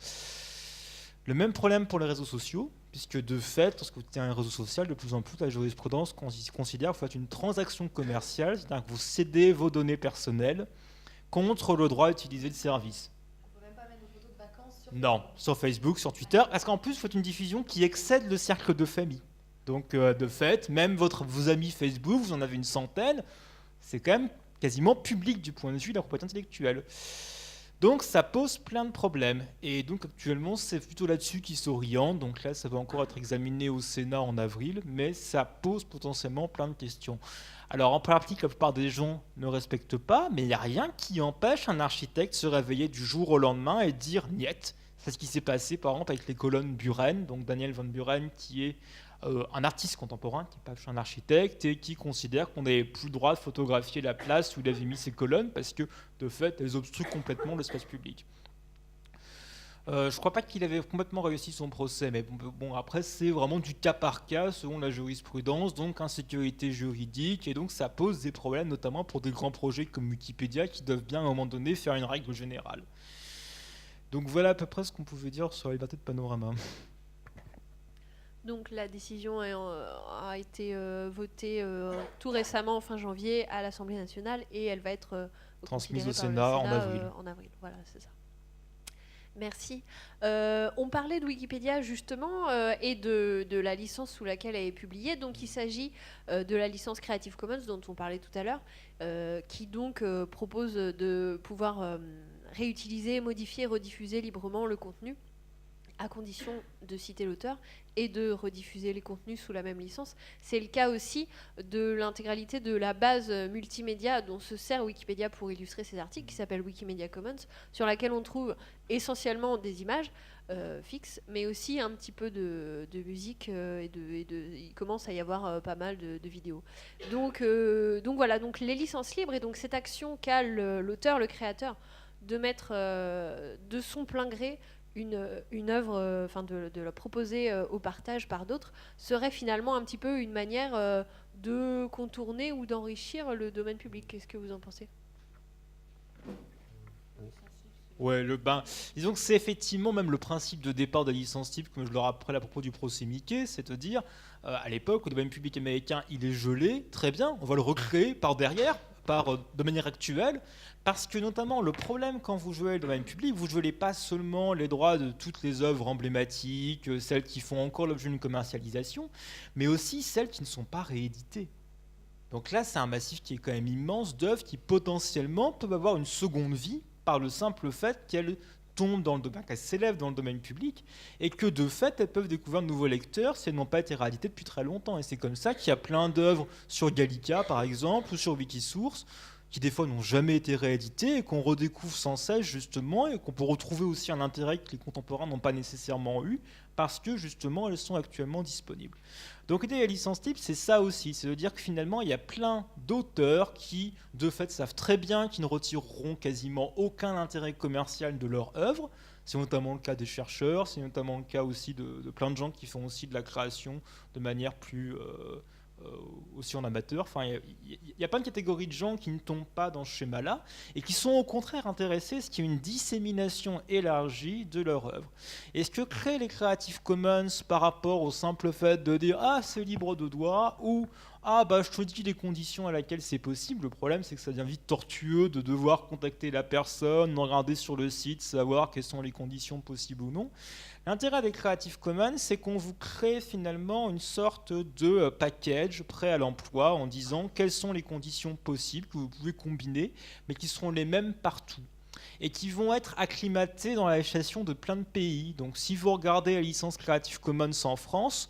Speaker 4: Le même problème pour les réseaux sociaux, puisque de fait, lorsque vous êtes un réseau social, de plus en plus, la jurisprudence considère que vous faites une transaction commerciale, c'est-à-dire que vous cédez vos données personnelles contre le droit d'utiliser le service. Non, sur Facebook, sur Twitter, parce qu'en plus, vous faites une diffusion qui excède le cercle de famille. Donc, de fait, même vos amis Facebook, vous en avez une centaine, c'est quand même quasiment public du point de vue de la propriété intellectuelle. Donc, ça pose plein de problèmes. Et donc, actuellement, c'est plutôt là-dessus qu'ils s'orientent. Donc là, ça va encore être examiné au Sénat en avril, mais ça pose potentiellement plein de questions. Alors, en pratique, la plupart des gens ne respectent pas, mais il n'y a rien qui empêche un architecte de se réveiller du jour au lendemain et de dire « niet ». C'est ce qui s'est passé, par exemple, avec les colonnes Buren, donc Daniel Van Buren, qui est un artiste contemporain, qui n'est pas un architecte, et qui considère qu'on n'avait plus le droit de photographier la place où il avait mis ses colonnes, parce que, de fait, elles obstruent complètement l'espace public. Je ne crois pas qu'il avait complètement réussi son procès, mais bon, après, c'est vraiment du cas par cas, selon la jurisprudence, donc insécurité juridique, et donc ça pose des problèmes, notamment pour des grands projets comme Wikipédia, qui doivent bien, à un moment donné, faire une règle générale. Donc voilà à peu près ce qu'on pouvait dire sur la liberté de panorama.
Speaker 1: Donc la décision a été votée tout récemment, fin janvier, à l'Assemblée nationale, et elle va être
Speaker 4: transmise au Sénat en avril.
Speaker 1: Voilà, c'est ça. Merci. On parlait de Wikipédia justement et de la licence sous laquelle elle est publiée. Donc il s'agit de la licence Creative Commons dont on parlait tout à l'heure, qui donc propose de pouvoir réutiliser, modifier, rediffuser librement le contenu, à condition de citer l'auteur et de rediffuser les contenus sous la même licence. C'est le cas aussi de l'intégralité de la base multimédia dont se sert Wikipédia pour illustrer ses articles, qui s'appelle Wikimedia Commons, sur laquelle on trouve essentiellement des images fixes, mais aussi un petit peu de musique, il commence à y avoir pas mal de vidéos. Donc voilà, donc les licences libres, et donc cette action qu'a l'auteur, le créateur, de mettre de son plein gré une œuvre, de la proposer au partage par d'autres, serait finalement un petit peu une manière de contourner ou d'enrichir le domaine public. Qu'est-ce que vous en pensez ?
Speaker 4: Ouais, disons que c'est effectivement même le principe de départ de la licence libre, comme je le rappelle à propos du procès Mickey, c'est-à-dire, à l'époque, le domaine public américain, il est gelé, très bien, on va le recréer par derrière, de manière actuelle, parce que notamment le problème quand vous jouez le domaine public, vous ne jouez pas seulement les droits de toutes les œuvres emblématiques, celles qui font encore l'objet d'une commercialisation, mais aussi celles qui ne sont pas rééditées. Donc là, c'est un massif qui est quand même immense d'œuvres qui potentiellement peuvent avoir une seconde vie par le simple fait qu'elles tombent dans le domaine, qu'elles s'élèvent dans le domaine public, et que de fait, elles peuvent découvrir de nouveaux lecteurs si elles n'ont pas été rééditées depuis très longtemps. Et c'est comme ça qu'il y a plein d'œuvres sur Gallica, par exemple, ou sur Wikisource, qui des fois n'ont jamais été rééditées et qu'on redécouvre sans cesse, justement, et qu'on peut retrouver aussi un intérêt que les contemporains n'ont pas nécessairement eu, parce que, justement, elles sont actuellement disponibles. Donc l'idée de la licence libre, c'est ça aussi, c'est de dire que finalement, il y a plein d'auteurs qui, de fait, savent très bien qu'ils ne retireront quasiment aucun intérêt commercial de leur œuvre. C'est notamment le cas des chercheurs, c'est notamment le cas aussi de plein de gens qui font aussi de la création de manière plus aussi en amateur. Enfin, il y a plein de catégories de gens qui ne tombent pas dans ce schéma-là et qui sont au contraire intéressés à ce qu'il y ait une dissémination élargie de leur œuvre. Et ce que créent les Creative Commons par rapport au simple fait de dire « Ah, c'est libre de droit » ou « Ah, bah, je te dis les conditions à laquelle c'est possible », le problème, c'est que ça devient vite tortueux de devoir contacter la personne, regarder sur le site, savoir quelles sont les conditions possibles ou non. L'intérêt des Creative Commons, c'est qu'on vous crée finalement une sorte de package prêt à l'emploi en disant quelles sont les conditions possibles que vous pouvez combiner, mais qui seront les mêmes partout et qui vont être acclimatées dans la législation de plein de pays. Donc si vous regardez la licence Creative Commons en France,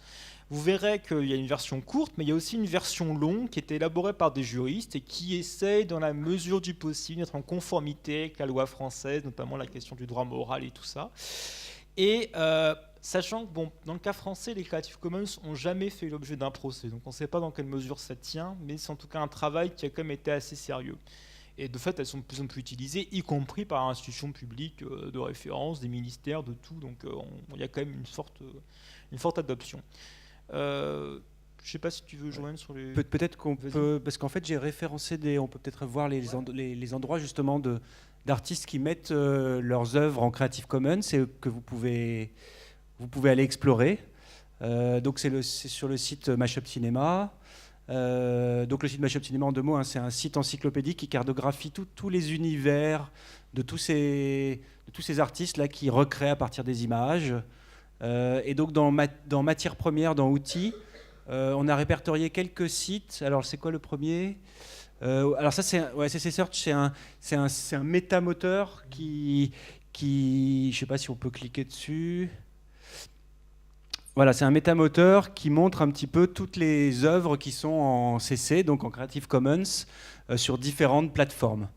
Speaker 4: vous verrez qu'il y a une version courte, mais il y a aussi une version longue qui est élaborée par des juristes et qui essaye, dans la mesure du possible, d'être en conformité avec la loi française, notamment la question du droit moral et tout ça. Et sachant que, bon, dans le cas français, les Creative Commons n'ont jamais fait l'objet d'un procès, donc on ne sait pas dans quelle mesure ça tient, mais c'est en tout cas un travail qui a quand même été assez sérieux. Et de fait, elles sont de plus en plus utilisées, y compris par institutions publiques de référence, des ministères, de tout, donc il y a quand même une forte adoption. Je ne sais pas si tu veux, Joanne, sur les...
Speaker 2: Peut-être qu'on peut, parce qu'en fait j'ai référencé on peut peut-être voir les endroits justement d'artistes qui mettent leurs œuvres en Creative Commons et que vous pouvez aller explorer. Donc c'est sur le site Mashup Cinéma. Donc le site Mashup Cinéma, en deux mots, hein, c'est un site encyclopédique qui cartographie tous les univers de tous ces artistes là qui recréent à partir des images. Et donc dans matière première, dans outils, on a répertorié quelques sites. Alors c'est quoi le premier ? Alors ça CC Search, c'est un métamoteur qui je sais pas si on peut cliquer dessus. Voilà, c'est un métamoteur qui montre un petit peu toutes les œuvres qui sont en CC, donc en Creative Commons, sur différentes plateformes.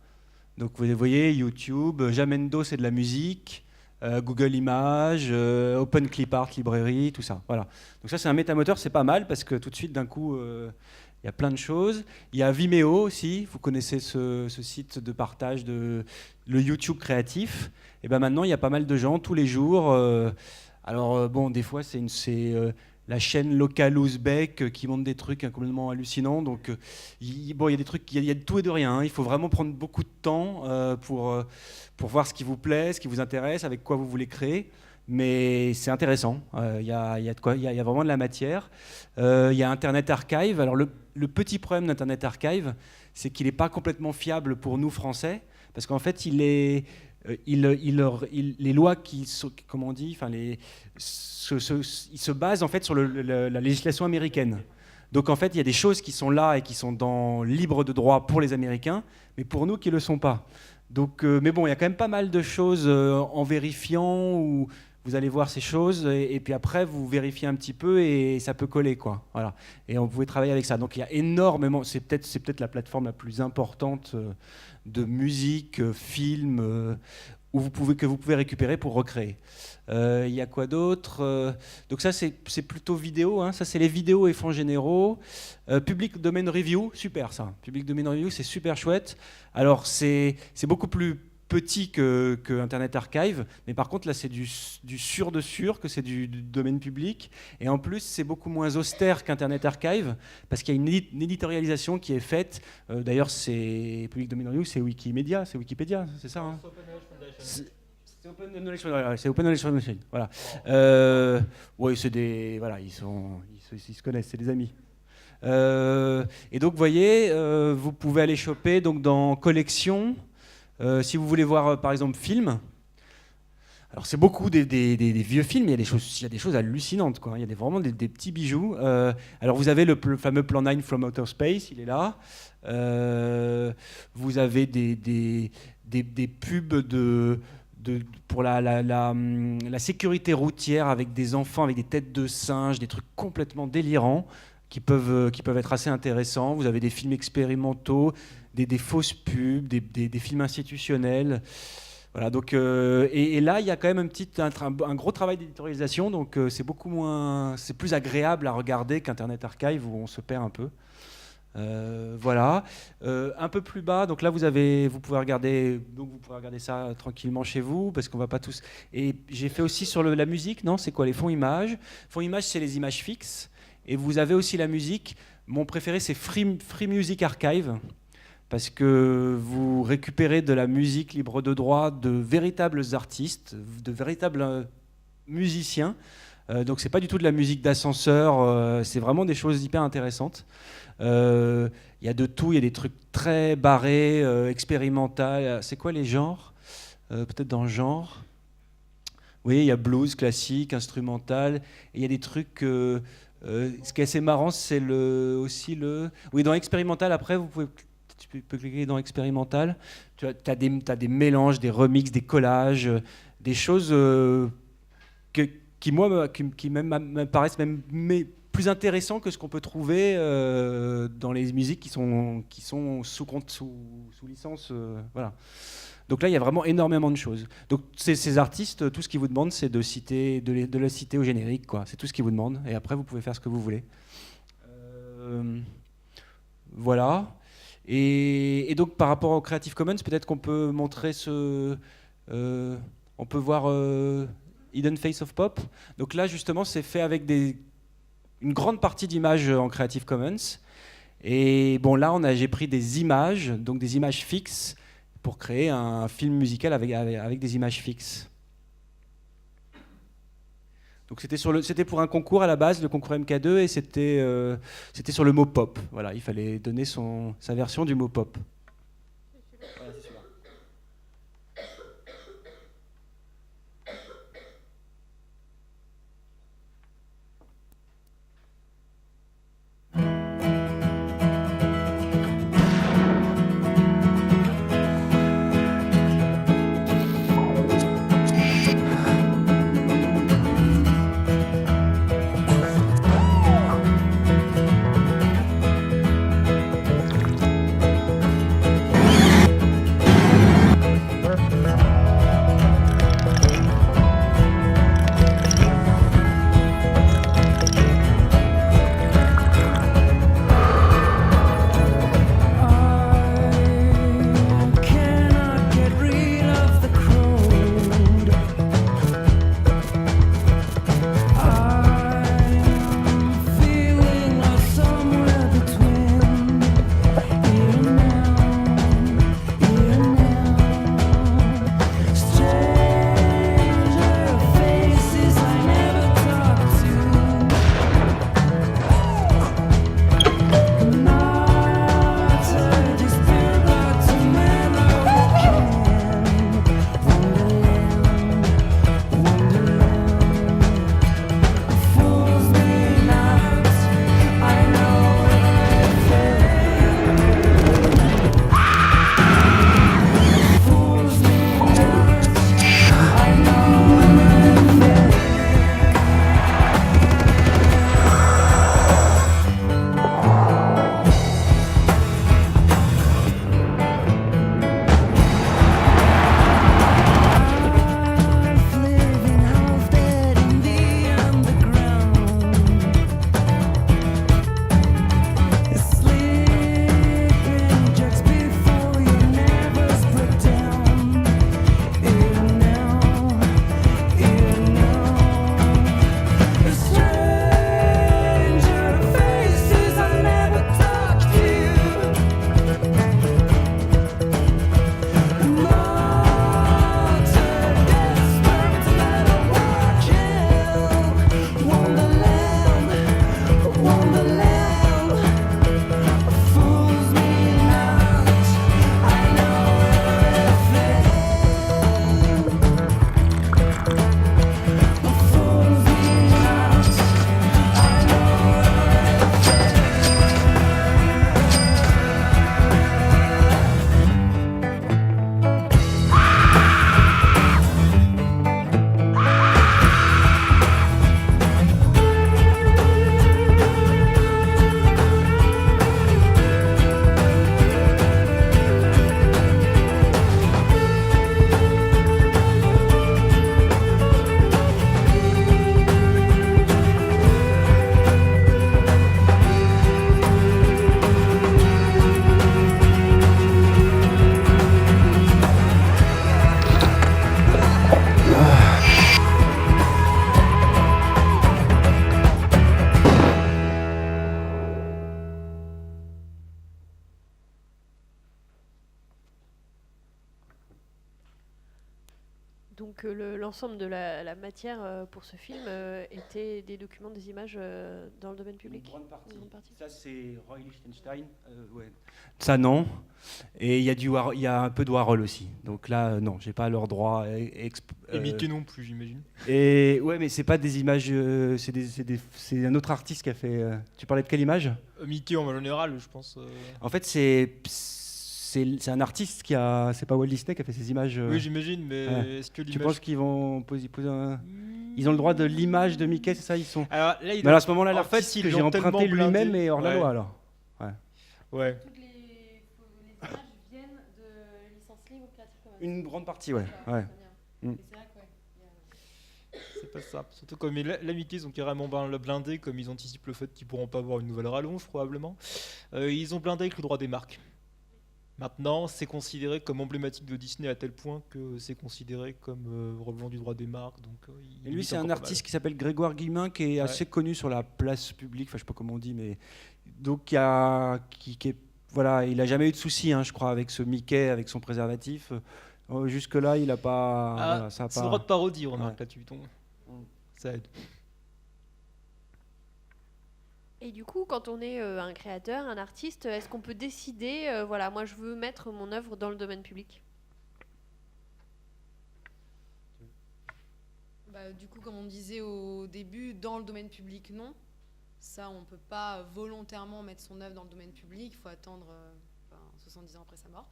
Speaker 2: Donc vous voyez YouTube, Jamendo c'est de la musique, Google Images, OpenClipArt Librairie, tout ça. Voilà. Donc ça c'est un métamoteur, c'est pas mal parce que tout de suite d'un coup il y a plein de choses. Il y a Vimeo aussi, vous connaissez ce site de partage le YouTube créatif. Et ben maintenant il y a pas mal de gens tous les jours. Alors bon, des fois c'est la chaîne locale ouzbek qui montre des trucs complètement hallucinants. Donc il y a des trucs, il y a de tout et de rien. Hein. Il faut vraiment prendre beaucoup de temps pour voir ce qui vous plaît, ce qui vous intéresse, avec quoi vous voulez créer. Mais c'est intéressant. Il y a vraiment de la matière. Il y a Internet Archive. Alors le petit problème d'Internet Archive, c'est qu'il n'est pas complètement fiable pour nous Français, parce qu'en fait les lois ils se basent en fait sur la législation américaine. Donc en fait, il y a des choses qui sont là et qui sont dans libre de droit pour les Américains, mais pour nous qui ne le sont pas. Donc, mais bon, il y a quand même pas mal de choses en vérifiant ou vous allez voir ces choses et puis après vous vérifiez un petit peu et ça peut coller, quoi. Voilà. Et on pouvait travailler avec ça. Donc il y a énormément, c'est peut-être la plateforme la plus importante de musique, film, que vous pouvez récupérer pour recréer. Il y a quoi d'autre? Donc ça c'est plutôt vidéo, hein. Ça c'est les vidéos et fonds généraux. Public Domain Review, super ça. Public Domain Review, c'est super chouette. Alors c'est beaucoup plus petit que Internet Archive, mais par contre là c'est du sûr de sûr, que c'est du domaine public, et en plus c'est beaucoup moins austère qu'Internet Archive, parce qu'il y a une éditorialisation qui est faite. D'ailleurs c'est Public Domain Review, c'est Wikimedia, c'est Wikipédia, c'est ça, hein? C'est Open Knowledge Foundation. C'est Open Knowledge Foundation. Voilà. Oui, c'est des, voilà, ils se connaissent, c'est des amis. Et donc vous voyez, vous pouvez aller choper donc dans collection. Si vous voulez voir par exemple film, alors c'est beaucoup des vieux films, il y a des choses hallucinantes, quoi. Il y a vraiment des petits bijoux. Alors vous avez le fameux Plan 9 from Outer Space, il est là. Vous avez des pubs pour la sécurité routière avec des enfants avec des têtes de singes, des trucs complètement délirants qui peuvent être assez intéressants. Vous avez des films expérimentaux, des fausses pubs, des films institutionnels. Voilà, donc, et là, il y a quand même un gros travail d'éditorialisation, donc c'est plus agréable à regarder qu'Internet Archive où on se perd un peu. Voilà. Un peu plus bas, donc là vous pouvez regarder ça tranquillement chez vous, parce qu'on va pas tous. Et j'ai fait aussi sur la musique, non, c'est quoi les fonds images? Fonds images, c'est les images fixes. Et vous avez aussi la musique. Mon préféré, c'est Free Music Archive, parce que vous récupérez de la musique libre de droit de véritables artistes, de véritables musiciens. Donc c'est pas du tout de la musique d'ascenseur, c'est vraiment des choses hyper intéressantes. Il y a de tout, il y a des trucs très barrés, expérimentaux. C'est quoi les genres? Peut-être dans le genre. Oui, il y a blues, classique, instrumental. Et il y a des trucs... ce qui est assez marrant, c'est oui, dans expérimental, après, tu peux cliquer dans expérimental. Tu as des mélanges, des remixes, des collages, des choses qui me paraissent même plus intéressants que ce qu'on peut trouver dans les musiques qui sont sous licence. Voilà. Donc là, il y a vraiment énormément de choses. Donc ces artistes, tout ce qu'ils vous demandent, c'est de le citer au générique, quoi. C'est tout ce qu'ils vous demandent. Et après, vous pouvez faire ce que vous voulez. Voilà. Et donc, par rapport au Creative Commons, peut-être qu'on peut montrer on peut voir Hidden Face of Pop. Donc là, justement, c'est fait avec une grande partie d'images en Creative Commons. Et bon, là, j'ai pris des images, donc des images fixes, pour créer un film musical avec des images fixes. Donc c'était pour un concours à la base, le concours MK2, et c'était sur le mot pop. Voilà, il fallait donner sa version du mot pop. Voilà, c'est celui-là.
Speaker 1: Donc l'ensemble de la matière pour ce film était des documents, des images dans le domaine public.
Speaker 2: Une grande partie.
Speaker 1: Une grande partie.
Speaker 2: Ça, c'est Roy Lichtenstein. Ouais. Ça, non. Et il y a un peu de Warhol aussi. Donc là, non, j'ai pas leurs droits.
Speaker 4: Et Mickey non plus, j'imagine.
Speaker 2: Et ouais, mais c'est pas des images. C'est un autre artiste qui a fait. Tu parlais de quelle image?
Speaker 4: Mickey en général, je pense.
Speaker 2: En fait, c'est un artiste qui a. C'est pas Walt Disney qui a fait ces images.
Speaker 4: Oui, j'imagine, mais
Speaker 2: Ouais.
Speaker 4: est-ce que
Speaker 2: Tu
Speaker 4: l'image...
Speaker 2: penses qu'ils vont poser un... Ils ont le droit de l'image de Mickey, c'est ça? Ils sont.
Speaker 4: Alors, là,
Speaker 2: Mais alors, à ce moment-là,
Speaker 4: en
Speaker 2: l'artiste
Speaker 4: fait, ils
Speaker 2: que j'ai
Speaker 4: l'ont
Speaker 2: emprunté
Speaker 4: tellement blindé.
Speaker 2: lui-même est hors la
Speaker 4: Ouais.
Speaker 2: loi alors.
Speaker 4: Ouais.
Speaker 1: Toutes les images viennent de licence libre Creative Commons.
Speaker 2: Une grande partie, ouais. Ouais.
Speaker 1: Mais c'est vrai que ouais.
Speaker 4: C'est pas ça. Surtout comme la Mickey, ils ont carrément blindé, comme ils anticipent le fait qu'ils pourront pas avoir une nouvelle rallonge probablement. Ils ont blindé avec le droit des marques. Maintenant, c'est considéré comme emblématique de Disney à tel point que c'est considéré comme relevant du droit des marques. Donc,
Speaker 2: Et lui, c'est un artiste qui s'appelle Grégoire Guillemin, qui est assez connu sur la place publique. Enfin, je sais pas comment on dit, mais donc qui est voilà, il a jamais eu de soucis, hein, je crois, avec ce Mickey, avec son préservatif. Jusque là, il a pas. Voilà, ça a
Speaker 4: c'est
Speaker 2: pas.
Speaker 4: le droit de parodie, remarque
Speaker 2: Ouais.
Speaker 4: là-dessus. Donc, ça aide.
Speaker 1: Et du coup, quand on est un créateur, un artiste, est-ce qu'on peut décider, voilà, moi je veux mettre mon œuvre dans le domaine public?
Speaker 3: Du coup, comme on disait au début, dans le domaine public, non. Ça, on ne peut pas volontairement mettre son œuvre dans le domaine public. Il faut attendre 70 ans après sa mort.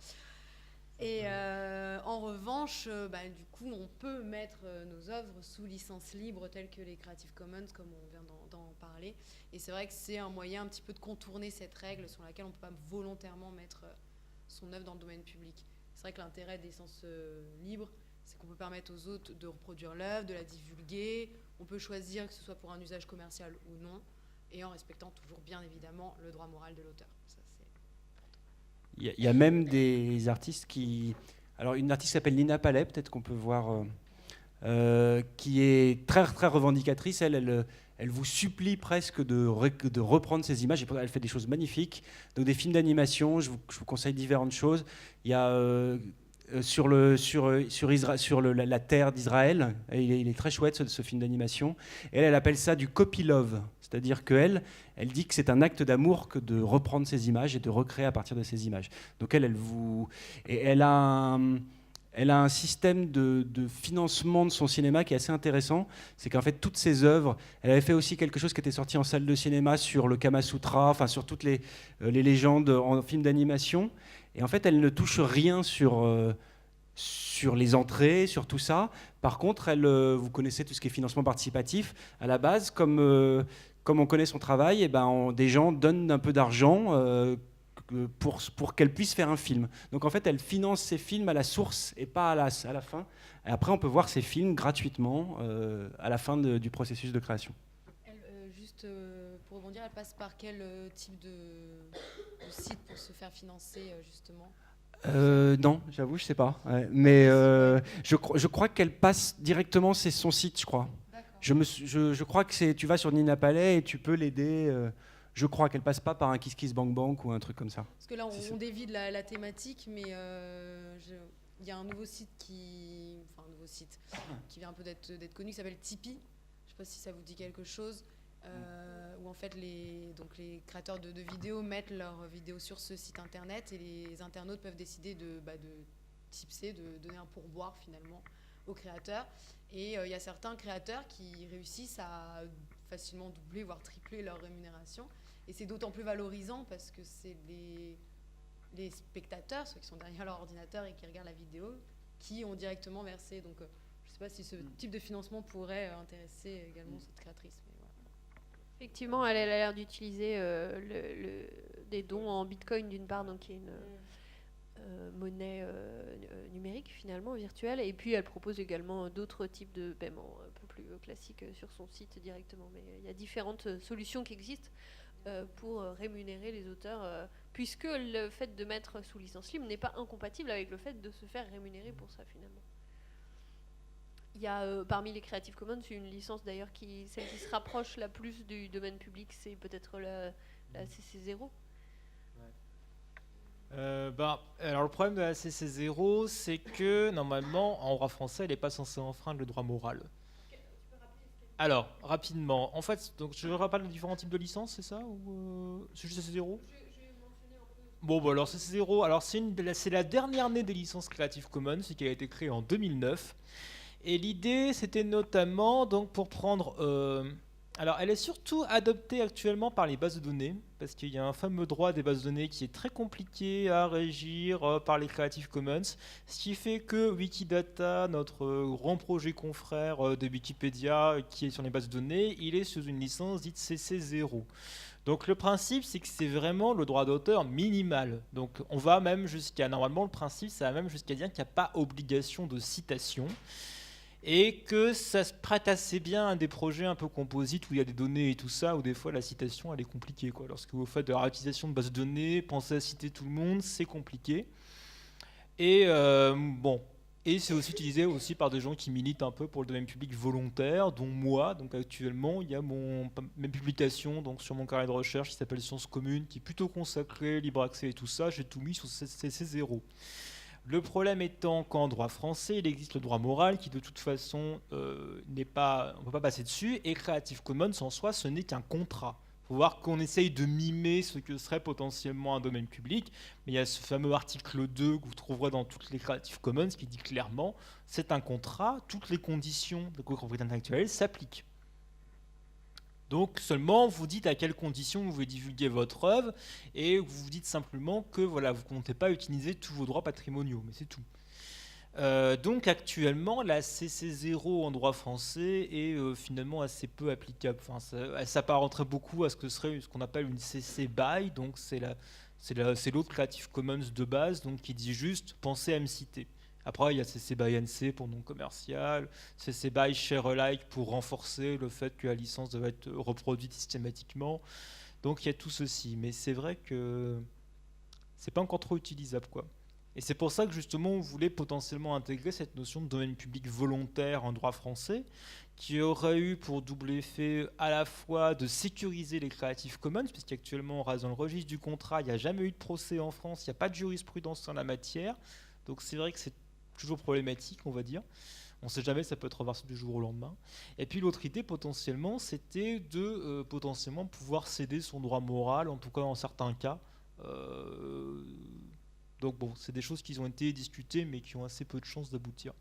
Speaker 3: Et en revanche, du coup, on peut mettre nos œuvres sous licence libre telles que les Creative Commons, comme on vient d'en parler. Et c'est vrai que c'est un moyen un petit peu de contourner cette règle sur laquelle on ne peut pas volontairement mettre son œuvre dans le domaine public. C'est vrai que l'intérêt des licences libres, c'est qu'on peut permettre aux autres de reproduire l'œuvre, de la divulguer. On peut choisir que ce soit pour un usage commercial ou non, et en respectant toujours bien évidemment le droit moral de l'auteur. Ça, c'est...
Speaker 2: Il y a même des artistes qui. Alors, une artiste qui s'appelle Nina Palais, peut-être qu'on peut voir, qui est très, très revendicatrice. Elle vous supplie presque de reprendre ces images. Et elle fait des choses magnifiques. Donc, des films d'animation, je vous conseille différentes choses. Il y a sur la terre d'Israël, il est très chouette ce film d'animation. Et elle appelle ça du copy love. C'est-à-dire qu'elle dit que c'est un acte d'amour que de reprendre ces images et de recréer à partir de ces images. Donc elle a un système de financement de son cinéma qui est assez intéressant. C'est qu'en fait, toutes ses œuvres, elle avait fait aussi quelque chose qui était sorti en salle de cinéma sur le Kama Sutra, enfin sur toutes les légendes en film d'animation. Et en fait, elle ne touche rien sur les entrées, sur tout ça. Par contre, vous connaissez tout ce qui est financement participatif. À la base, comme on connaît son travail, et des gens donnent un peu d'argent pour qu'elle puisse faire un film. Donc en fait, elle finance ses films à la source et pas à la fin. Et après, on peut voir ses films gratuitement à la fin du processus de création.
Speaker 3: Juste pour rebondir, elle passe par quel type de site pour se faire financer justement?
Speaker 2: Non, j'avoue, je sais pas. Ouais. Mais je crois qu'elle passe directement, c'est son site, je crois. Je crois que tu vas sur Nina Palais et tu peux l'aider. Je crois qu'elle passe pas par un KissKissBankBank ou un truc comme ça.
Speaker 3: Parce que là, on dévie de la thématique, mais il y a un nouveau site qui vient un peu d'être connu, qui s'appelle Tipeee. Je sais pas si ça vous dit quelque chose. Où en fait les créateurs de vidéos mettent leurs vidéos sur ce site internet et les internautes peuvent décider de tipser, de donner un pourboire finalement aux créateurs. Et il y a certains créateurs qui réussissent à facilement doubler voire tripler leur rémunération. Et c'est d'autant plus valorisant parce que c'est les spectateurs, ceux qui sont derrière leur ordinateur et qui regardent la vidéo, qui ont directement versé. Donc je ne sais pas si ce type de financement pourrait intéresser également cette créatrice.
Speaker 1: Effectivement, elle a l'air d'utiliser des dons en bitcoin d'une part, donc qui est une monnaie numérique finalement, virtuelle, et puis elle propose également d'autres types de paiements un peu plus classiques sur son site directement. Mais il y a différentes solutions qui existent pour rémunérer les auteurs, puisque le fait de mettre sous licence libre n'est pas incompatible avec le fait de se faire rémunérer pour ça finalement. Il y a parmi les Creative Commons une licence d'ailleurs celle qui se rapproche la plus du domaine public, c'est peut-être la CC0.
Speaker 4: Alors le problème de la CC0, c'est que normalement, en droit français, elle n'est pas censée enfreindre le droit moral. Alors, rapidement, en fait, donc je rappelle les différents types de licences, c'est ça ou c'est juste CC0? Bon, bah alors CC0, alors c'est la dernière née des licences Creative Commons, c'est qu'elle a été créée en 2009. Et l'idée, c'était notamment donc pour prendre. Alors, elle est surtout adoptée actuellement par les bases de données, parce qu'il y a un fameux droit des bases de données qui est très compliqué à régir par les Creative Commons, ce qui fait que Wikidata, notre grand projet confrère de Wikipédia qui est sur les bases de données, il est sous une licence dite CC0. Donc le principe, c'est que c'est vraiment le droit d'auteur minimal. Donc on va même jusqu'à, normalement le principe, ça va même jusqu'à dire qu'il n'y a pas obligation de citation. Et que ça se prête assez bien à des projets un peu composites où il y a des données et tout ça, où des fois la citation elle est compliquée, quoi. Lorsque vous faites de la réutilisation de bases de données, pensez à citer tout le monde, c'est compliqué. Et bon, et c'est aussi utilisé aussi par des gens qui militent un peu pour le domaine public volontaire, dont moi. Donc actuellement, il y a mes publications donc sur mon carnet de recherche qui s'appelle Sciences communes, qui est plutôt consacré, libre accès et tout ça. J'ai tout mis sur CC0. Le problème étant qu'en droit français, il existe le droit moral qui de toute façon on ne peut pas passer dessus, et Creative Commons en soi, ce n'est qu'un contrat. Il faut voir qu'on essaye de mimer ce que serait potentiellement un domaine public, mais il y a ce fameux article 2 que vous trouverez dans toutes les Creative Commons qui dit clairement c'est un contrat, toutes les conditions de copropriété intellectuelle s'appliquent. Donc seulement vous dites à quelles conditions vous voulez divulguer votre œuvre et vous vous dites simplement que voilà, vous ne comptez pas utiliser tous vos droits patrimoniaux, mais c'est tout. Donc actuellement la CC0 en droit français est finalement assez peu applicable. Enfin, elle s'apparenterait beaucoup à ce que serait ce qu'on appelle une CC BY, donc c'est l'autre Creative Commons de base, donc qui dit juste pensez à me citer. Après, il y a CC BY NC pour non commercial, CC BY Share Alike pour renforcer le fait que la licence doit être reproduite systématiquement. Donc il y a tout ceci. Mais c'est vrai que c'est pas encore trop utilisable, quoi. Et c'est pour ça que justement on voulait potentiellement intégrer cette notion de domaine public volontaire en droit français, qui aurait eu pour double effet à la fois de sécuriser les Creative Commons, puisqu'actuellement on reste dans le registre du contrat, il n'y a jamais eu de procès en France, il n'y a pas de jurisprudence en la matière. Donc c'est vrai que c'est toujours problématique, on va dire. On ne sait jamais, ça peut être reversé du jour au lendemain. Et puis l'autre idée, potentiellement, c'était de potentiellement pouvoir céder son droit moral, en tout cas en certains cas. Donc bon, c'est des choses qui ont été discutées, mais qui ont assez peu de chances d'aboutir.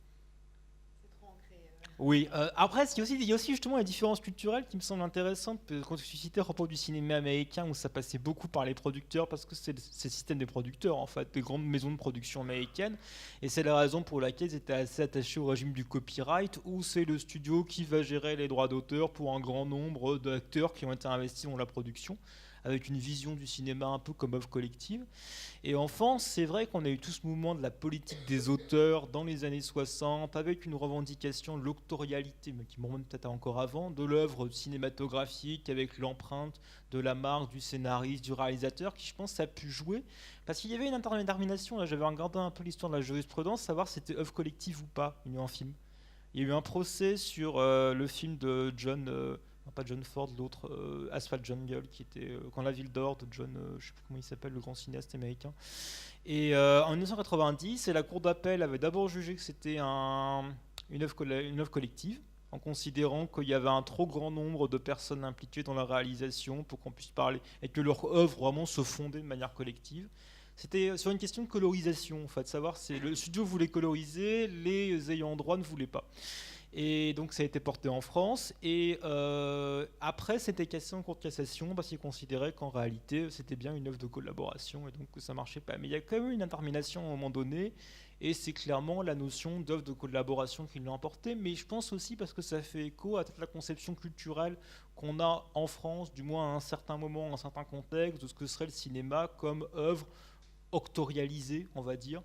Speaker 4: Oui, après, il y a aussi justement les différences culturelles qui me semblent intéressantes. Quand tu citais le rapport du cinéma américain, où ça passait beaucoup par les producteurs, parce que c'est le système des producteurs, en fait, des grandes maisons de production américaines. Et c'est la raison pour laquelle ils étaient assez attachés au régime du copyright, où c'est le studio qui va gérer les droits d'auteur pour un grand nombre d'acteurs qui ont été investis dans la production, avec une vision du cinéma un peu comme œuvre collective. Et enfin, c'est vrai qu'on a eu tout ce mouvement de la politique des auteurs dans les années 60, avec une revendication de l'autorialité, mais qui me remonte peut-être encore avant, de l'œuvre cinématographique, avec l'empreinte de la marque, du scénariste, du réalisateur, qui je pense a pu jouer. Parce qu'il y avait une intermination, là j'avais regardé un peu l'histoire de la jurisprudence, savoir si c'était œuvre collective ou pas, un film. Il y a eu un procès sur le film de John... pas John Ford, l'autre, Asphalt Jungle, qui était Quand la ville dort, de John, je ne sais plus comment il s'appelle, le grand cinéaste américain. Et en 1990, la cour d'appel avait d'abord jugé que c'était une œuvre collective, en considérant qu'il y avait un trop grand nombre de personnes impliquées dans la réalisation pour qu'on puisse parler, et que leur œuvre vraiment se fondait de manière collective. C'était sur une question de colorisation, en fait, savoir si le studio voulait coloriser, les ayants droit ne voulaient pas. Et donc ça a été porté en France, et après c'était cassé en cour de cassation parce qu'ils considéraient qu'en réalité c'était bien une œuvre de collaboration et donc que ça marchait pas. Mais il y a quand même eu une intermination à un moment donné, et c'est clairement la notion d'œuvre de collaboration qui l'a emporté, mais je pense aussi parce que ça fait écho à toute la conception culturelle qu'on a en France, du moins à un certain moment, dans un certain contexte, de ce que serait le cinéma comme œuvre octorialisée, on va dire,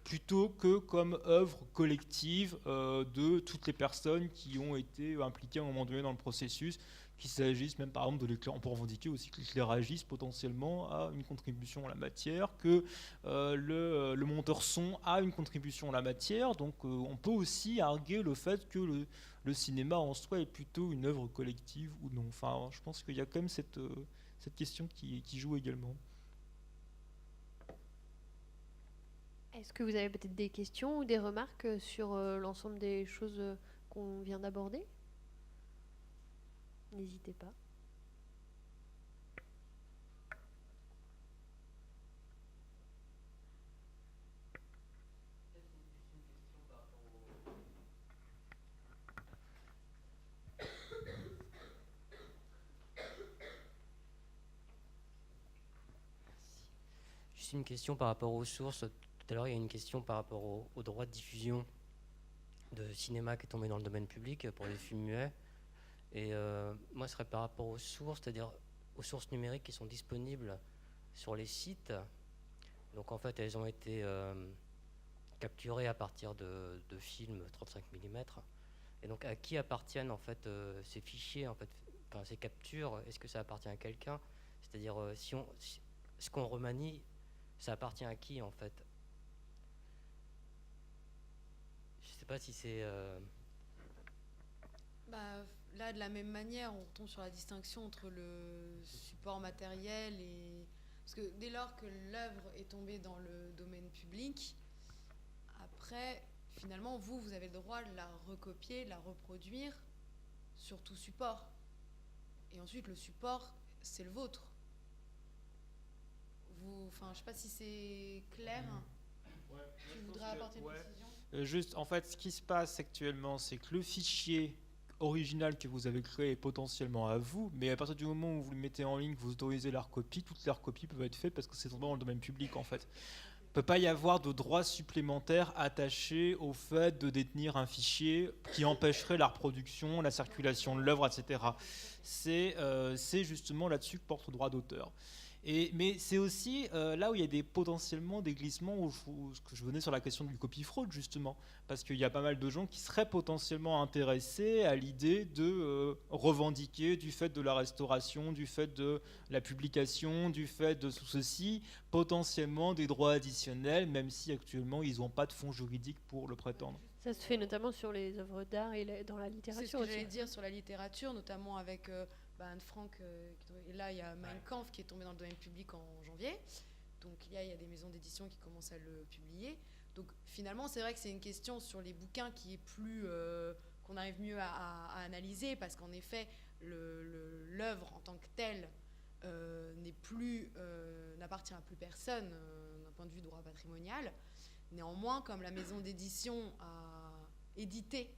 Speaker 4: plutôt que comme œuvre collective de toutes les personnes qui ont été impliquées à un moment donné dans le processus, qu'il s'agisse même par exemple de l'éclairage, on peut revendiquer aussi que l'éclairagiste potentiellement a une contribution en la matière, que le monteur son a une contribution en la matière, donc on peut aussi arguer le fait que le cinéma en soi est plutôt une œuvre collective ou non. Enfin, je pense qu'il y a quand même cette question qui joue également.
Speaker 1: Est-ce que vous avez peut-être des questions ou des remarques sur l'ensemble des choses qu'on vient d'aborder? N'hésitez pas.
Speaker 10: Juste une question par rapport aux sources. Tout à l'heure, il y a une question par rapport au droit de diffusion de cinéma qui est tombé dans le domaine public pour les films muets. Et moi, ce serait par rapport aux sources, c'est-à-dire aux sources numériques qui sont disponibles sur les sites. Donc en fait, elles ont été capturées à partir de films 35 mm. Et donc à qui appartiennent en fait ces fichiers, en fait, enfin, ces captures? Est-ce que ça appartient à quelqu'un? C'est-à-dire ce qu'on remanie, ça appartient à qui en fait? Je sais pas si c'est...
Speaker 3: Là, de la même manière, on tombe sur la distinction entre le support matériel et... Parce que dès lors que l'œuvre est tombée dans le domaine public, après, finalement, vous avez le droit de la recopier, de la reproduire sur tout support. Et ensuite, le support, c'est le vôtre. Enfin, je sais pas si c'est clair.
Speaker 4: Ouais,
Speaker 3: tu voudrais apporter une précision?
Speaker 4: Juste, en fait, ce qui se passe actuellement, c'est que le fichier original que vous avez créé est potentiellement à vous, mais à partir du moment où vous le mettez en ligne, que vous autorisez la recopie, toutes les recopies peuvent être faites parce que c'est tombé dans le domaine public en fait. Il ne peut pas y avoir de droits supplémentaires attachés au fait de détenir un fichier qui empêcherait la reproduction, la circulation de l'œuvre, etc. C'est justement là-dessus que porte le droit d'auteur. Mais c'est aussi là où il y a potentiellement des glissements où je venais sur la question du copie-fraude justement, parce qu'il y a pas mal de gens qui seraient potentiellement intéressés à l'idée de revendiquer du fait de la restauration, du fait de la publication, du fait de tout ceci, potentiellement des droits additionnels, même si actuellement ils n'ont pas de fonds juridiques pour le prétendre.
Speaker 1: Ça se fait notamment sur les œuvres d'art et dans la littérature.
Speaker 3: C'est ce que j'allais dire sur la littérature, notamment avec... Anne Frank, et là il y a Mein Kampf qui est tombé dans le domaine public en janvier, donc il y a des maisons d'édition qui commencent à le publier, donc finalement c'est vrai que c'est une question sur les bouquins qui est plus qu'on arrive mieux à analyser, parce qu'en effet l'œuvre en tant que telle n'appartient à plus personne d'un point de vue droit patrimonial. Néanmoins, comme la maison d'édition a édité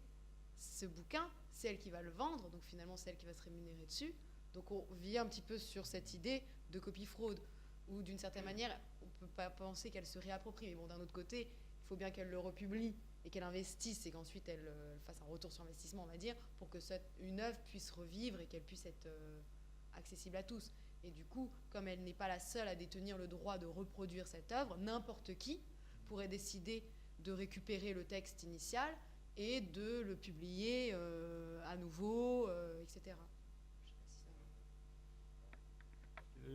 Speaker 3: ce bouquin, c'est elle qui va le vendre, donc finalement c'est elle qui va se rémunérer dessus. Donc on vit un petit peu sur cette idée de copie-fraude, où d'une certaine manière, on ne peut pas penser qu'elle se réapproprie. Mais bon, d'un autre côté, il faut bien qu'elle le republie et qu'elle investisse, et qu'ensuite elle fasse un retour sur investissement, on va dire, pour que une œuvre puisse revivre et qu'elle puisse être accessible à tous. Et du coup, comme elle n'est pas la seule à détenir le droit de reproduire cette œuvre, n'importe qui pourrait décider de récupérer le texte initial et de le publier à nouveau, etc.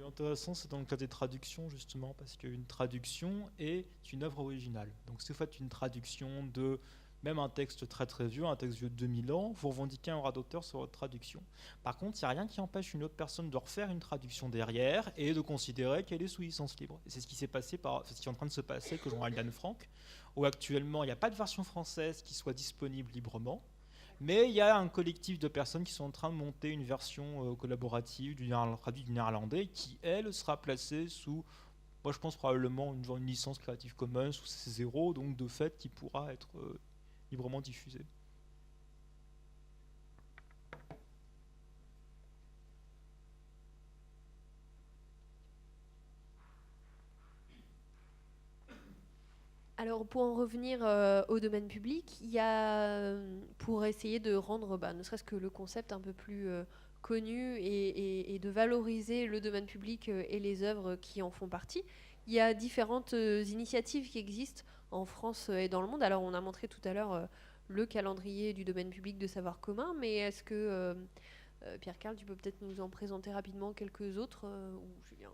Speaker 4: Intéressant, c'est dans le cas des traductions justement, parce qu'une traduction est une œuvre originale. Donc si vous faites une traduction de même un texte très très vieux, un texte vieux de 2000 ans, vous revendiquez un droit d'auteur sur votre traduction. Par contre, il n'y a rien qui empêche une autre personne de refaire une traduction derrière et de considérer qu'elle est sous licence libre. Et c'est ce qui s'est passé, c'est ce qui est en train de se passer avec le journal d'Anne Frank, où actuellement il n'y a pas de version française qui soit disponible librement, mais il y a un collectif de personnes qui sont en train de monter une version collaborative traduite du néerlandais qui, elle, sera placée sous, moi je pense probablement une licence Creative Commons ou C0, donc de fait qui pourra être librement diffusée.
Speaker 1: Alors pour en revenir au domaine public, il y a, pour essayer de rendre ne serait-ce que le concept un peu plus connu et de valoriser le domaine public et les œuvres qui en font partie, il y a différentes initiatives qui existent en France et dans le monde. Alors on a montré tout à l'heure le calendrier du domaine public de savoir commun, mais est-ce que, Pierre-Carl, tu peux peut-être nous en présenter rapidement quelques autres, ou Julien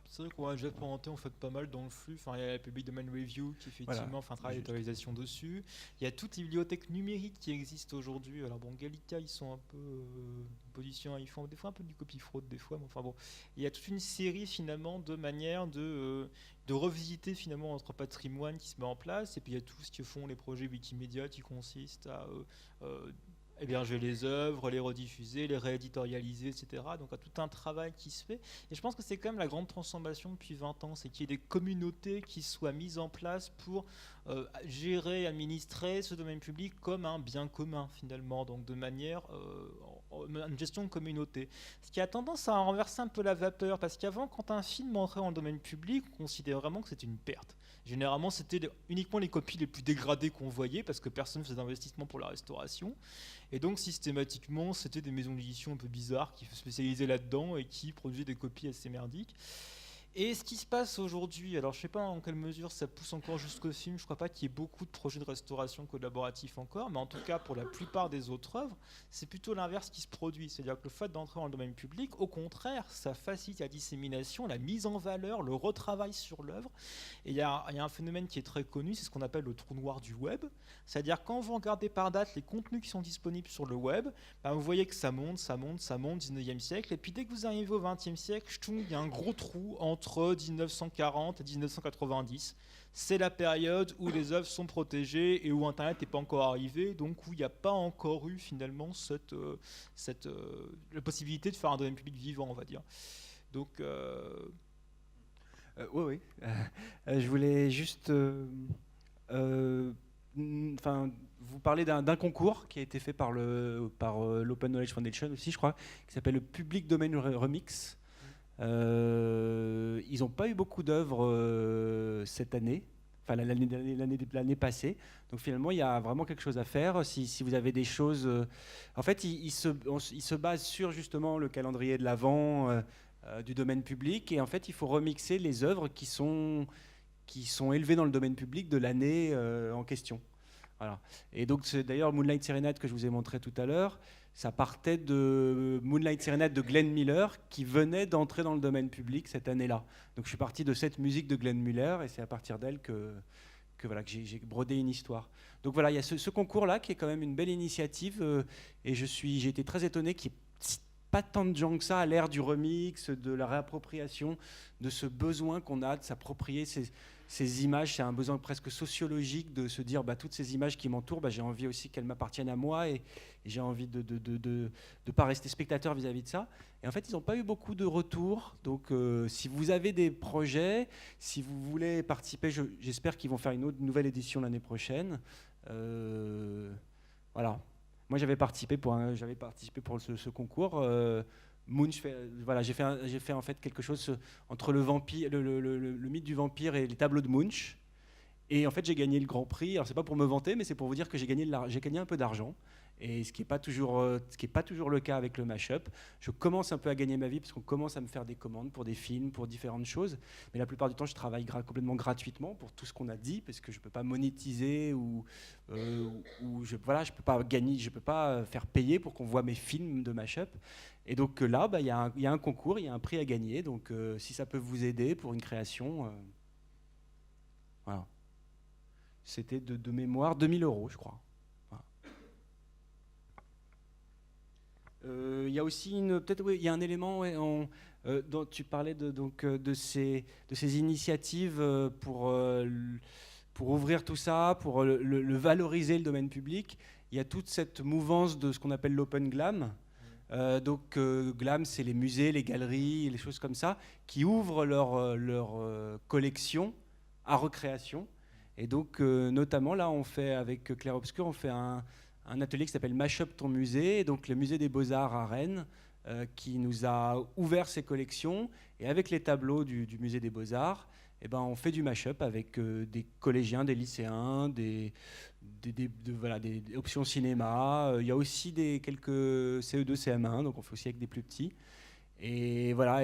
Speaker 4: C'est vrai qu'on a déjà présenté en fait pas mal dans le flux. Enfin, il y a la Public Domain Review qui effectivement travaille d'autorisation dessus. Il y a toutes les bibliothèques numériques qui existent aujourd'hui. Alors bon, Gallica, ils sont un peu positionnés, ils font des fois un peu du copie fraude des fois, mais enfin bon, il y a toute une série finalement de manières de revisiter finalement notre patrimoine qui se met en place. Et puis il y a tout ce que font les projets Wikimedia qui consistent à héberger les œuvres, les rediffuser, les rééditorialiser, etc. Donc il y a tout un travail qui se fait. Et je pense que c'est quand même la grande transformation depuis 20 ans, c'est qu'il y ait des communautés qui soient mises en place pour gérer, administrer ce domaine public comme un bien commun finalement, donc de manière une gestion de communauté. Ce qui a tendance à renverser un peu la vapeur, parce qu'avant, quand un film entrait dans le domaine public, on considérait vraiment que c'était une perte. Généralement, c'était uniquement les copies les plus dégradées qu'on voyait, parce que personne ne faisait d'investissement pour la restauration. Et donc, systématiquement, c'était des maisons d'édition un peu bizarres qui se spécialisaient là-dedans et qui produisaient des copies assez merdiques. Et ce qui se passe aujourd'hui, alors je ne sais pas en quelle mesure ça pousse encore jusqu'au film, je ne crois pas qu'il y ait beaucoup de projets de restauration collaboratifs encore, mais en tout cas pour la plupart des autres œuvres, c'est plutôt l'inverse qui se produit. C'est-à-dire que le fait d'entrer dans le domaine public, au contraire, ça facilite la dissémination, la mise en valeur, le retravail sur l'œuvre. Et il y a un phénomène qui est très connu, c'est ce qu'on appelle le trou noir du web. C'est-à-dire quand vous regardez par date les contenus qui sont disponibles sur le web, vous voyez que ça monte, 19e siècle, et puis dès que vous arrivez au 20e siècle, il y a un gros trou entre 1940 et 1990. C'est la période où les œuvres sont protégées et où Internet n'est pas encore arrivé, donc où il n'y a pas encore eu finalement la possibilité de faire un domaine public vivant, on va dire. Donc,
Speaker 2: oui. Je voulais juste vous parler d'un concours qui a été fait par l'Open Knowledge Foundation aussi, je crois, qui s'appelle le Public Domain Remix. Ils n'ont pas eu beaucoup d'œuvres cette année, enfin l'année passée. Donc finalement, il y a vraiment quelque chose à faire. Si vous avez des choses, en fait, ils se basent sur justement le calendrier de l'Avent du domaine public, et en fait, il faut remixer les œuvres qui sont élevées dans le domaine public de l'année en question. Voilà. Et donc c'est d'ailleurs Moonlight Serenade que je vous ai montré tout à l'heure. Ça partait de Moonlight Serenade de Glenn Miller qui venait d'entrer dans le domaine public cette année-là. Donc je suis parti de cette musique de Glenn Miller et c'est à partir d'elle que j'ai brodé une histoire. Donc voilà, il y a ce concours-là qui est quand même une belle initiative et j'ai été très étonné qu'il n'y ait pas tant de gens que ça à l'ère du remix, de la réappropriation, de ce besoin qu'on a de s'approprier ces images. C'est un besoin presque sociologique de se dire toutes ces images qui m'entourent, j'ai envie aussi qu'elles m'appartiennent à moi et j'ai envie de pas rester spectateur vis-à-vis de ça. Et en fait, ils n'ont pas eu beaucoup de retours. Donc, si vous avez des projets, si vous voulez participer, j'espère qu'ils vont faire une nouvelle édition l'année prochaine. Voilà. Moi, j'avais participé pour ce concours. Munch, j'ai fait en fait quelque chose entre le vampire, le mythe du vampire et les tableaux de Munch. Et en fait, j'ai gagné le Grand Prix. Alors, c'est pas pour me vanter, mais c'est pour vous dire que j'ai gagné un peu d'argent. Et ce qui n'est pas toujours le cas avec le Mashup. Je commence un peu à gagner ma vie parce qu'on commence à me faire des commandes pour des films, pour différentes choses. Mais la plupart du temps, je travaille complètement gratuitement pour tout ce qu'on a dit parce que je ne peux pas monétiser ou je peux pas gagner, je peux pas faire payer pour qu'on voit mes films de Mashup. Et donc là, il y a un concours, il y a un prix à gagner. Donc si ça peut vous aider pour une création, voilà. C'était de mémoire 2000 €, je crois. Il y a aussi il y a un élément dont tu parlais de ces initiatives pour ouvrir tout ça, pour le valoriser, le domaine public. Il y a toute cette mouvance de ce qu'on appelle l'open glam. Glam, c'est les musées, les galeries, les choses comme ça, qui ouvrent leur collection à recréation. Et donc, notamment, là, on fait, avec Clair Obscur, on fait un atelier qui s'appelle Mashup ton musée, et donc le musée des Beaux-Arts à Rennes, qui nous a ouvert ses collections. Et avec les tableaux du musée des Beaux-Arts, on fait du mashup avec des collégiens, des lycéens, des options cinéma. Il y a aussi quelques CE2, CM1, donc on fait aussi avec des plus petits. Et voilà,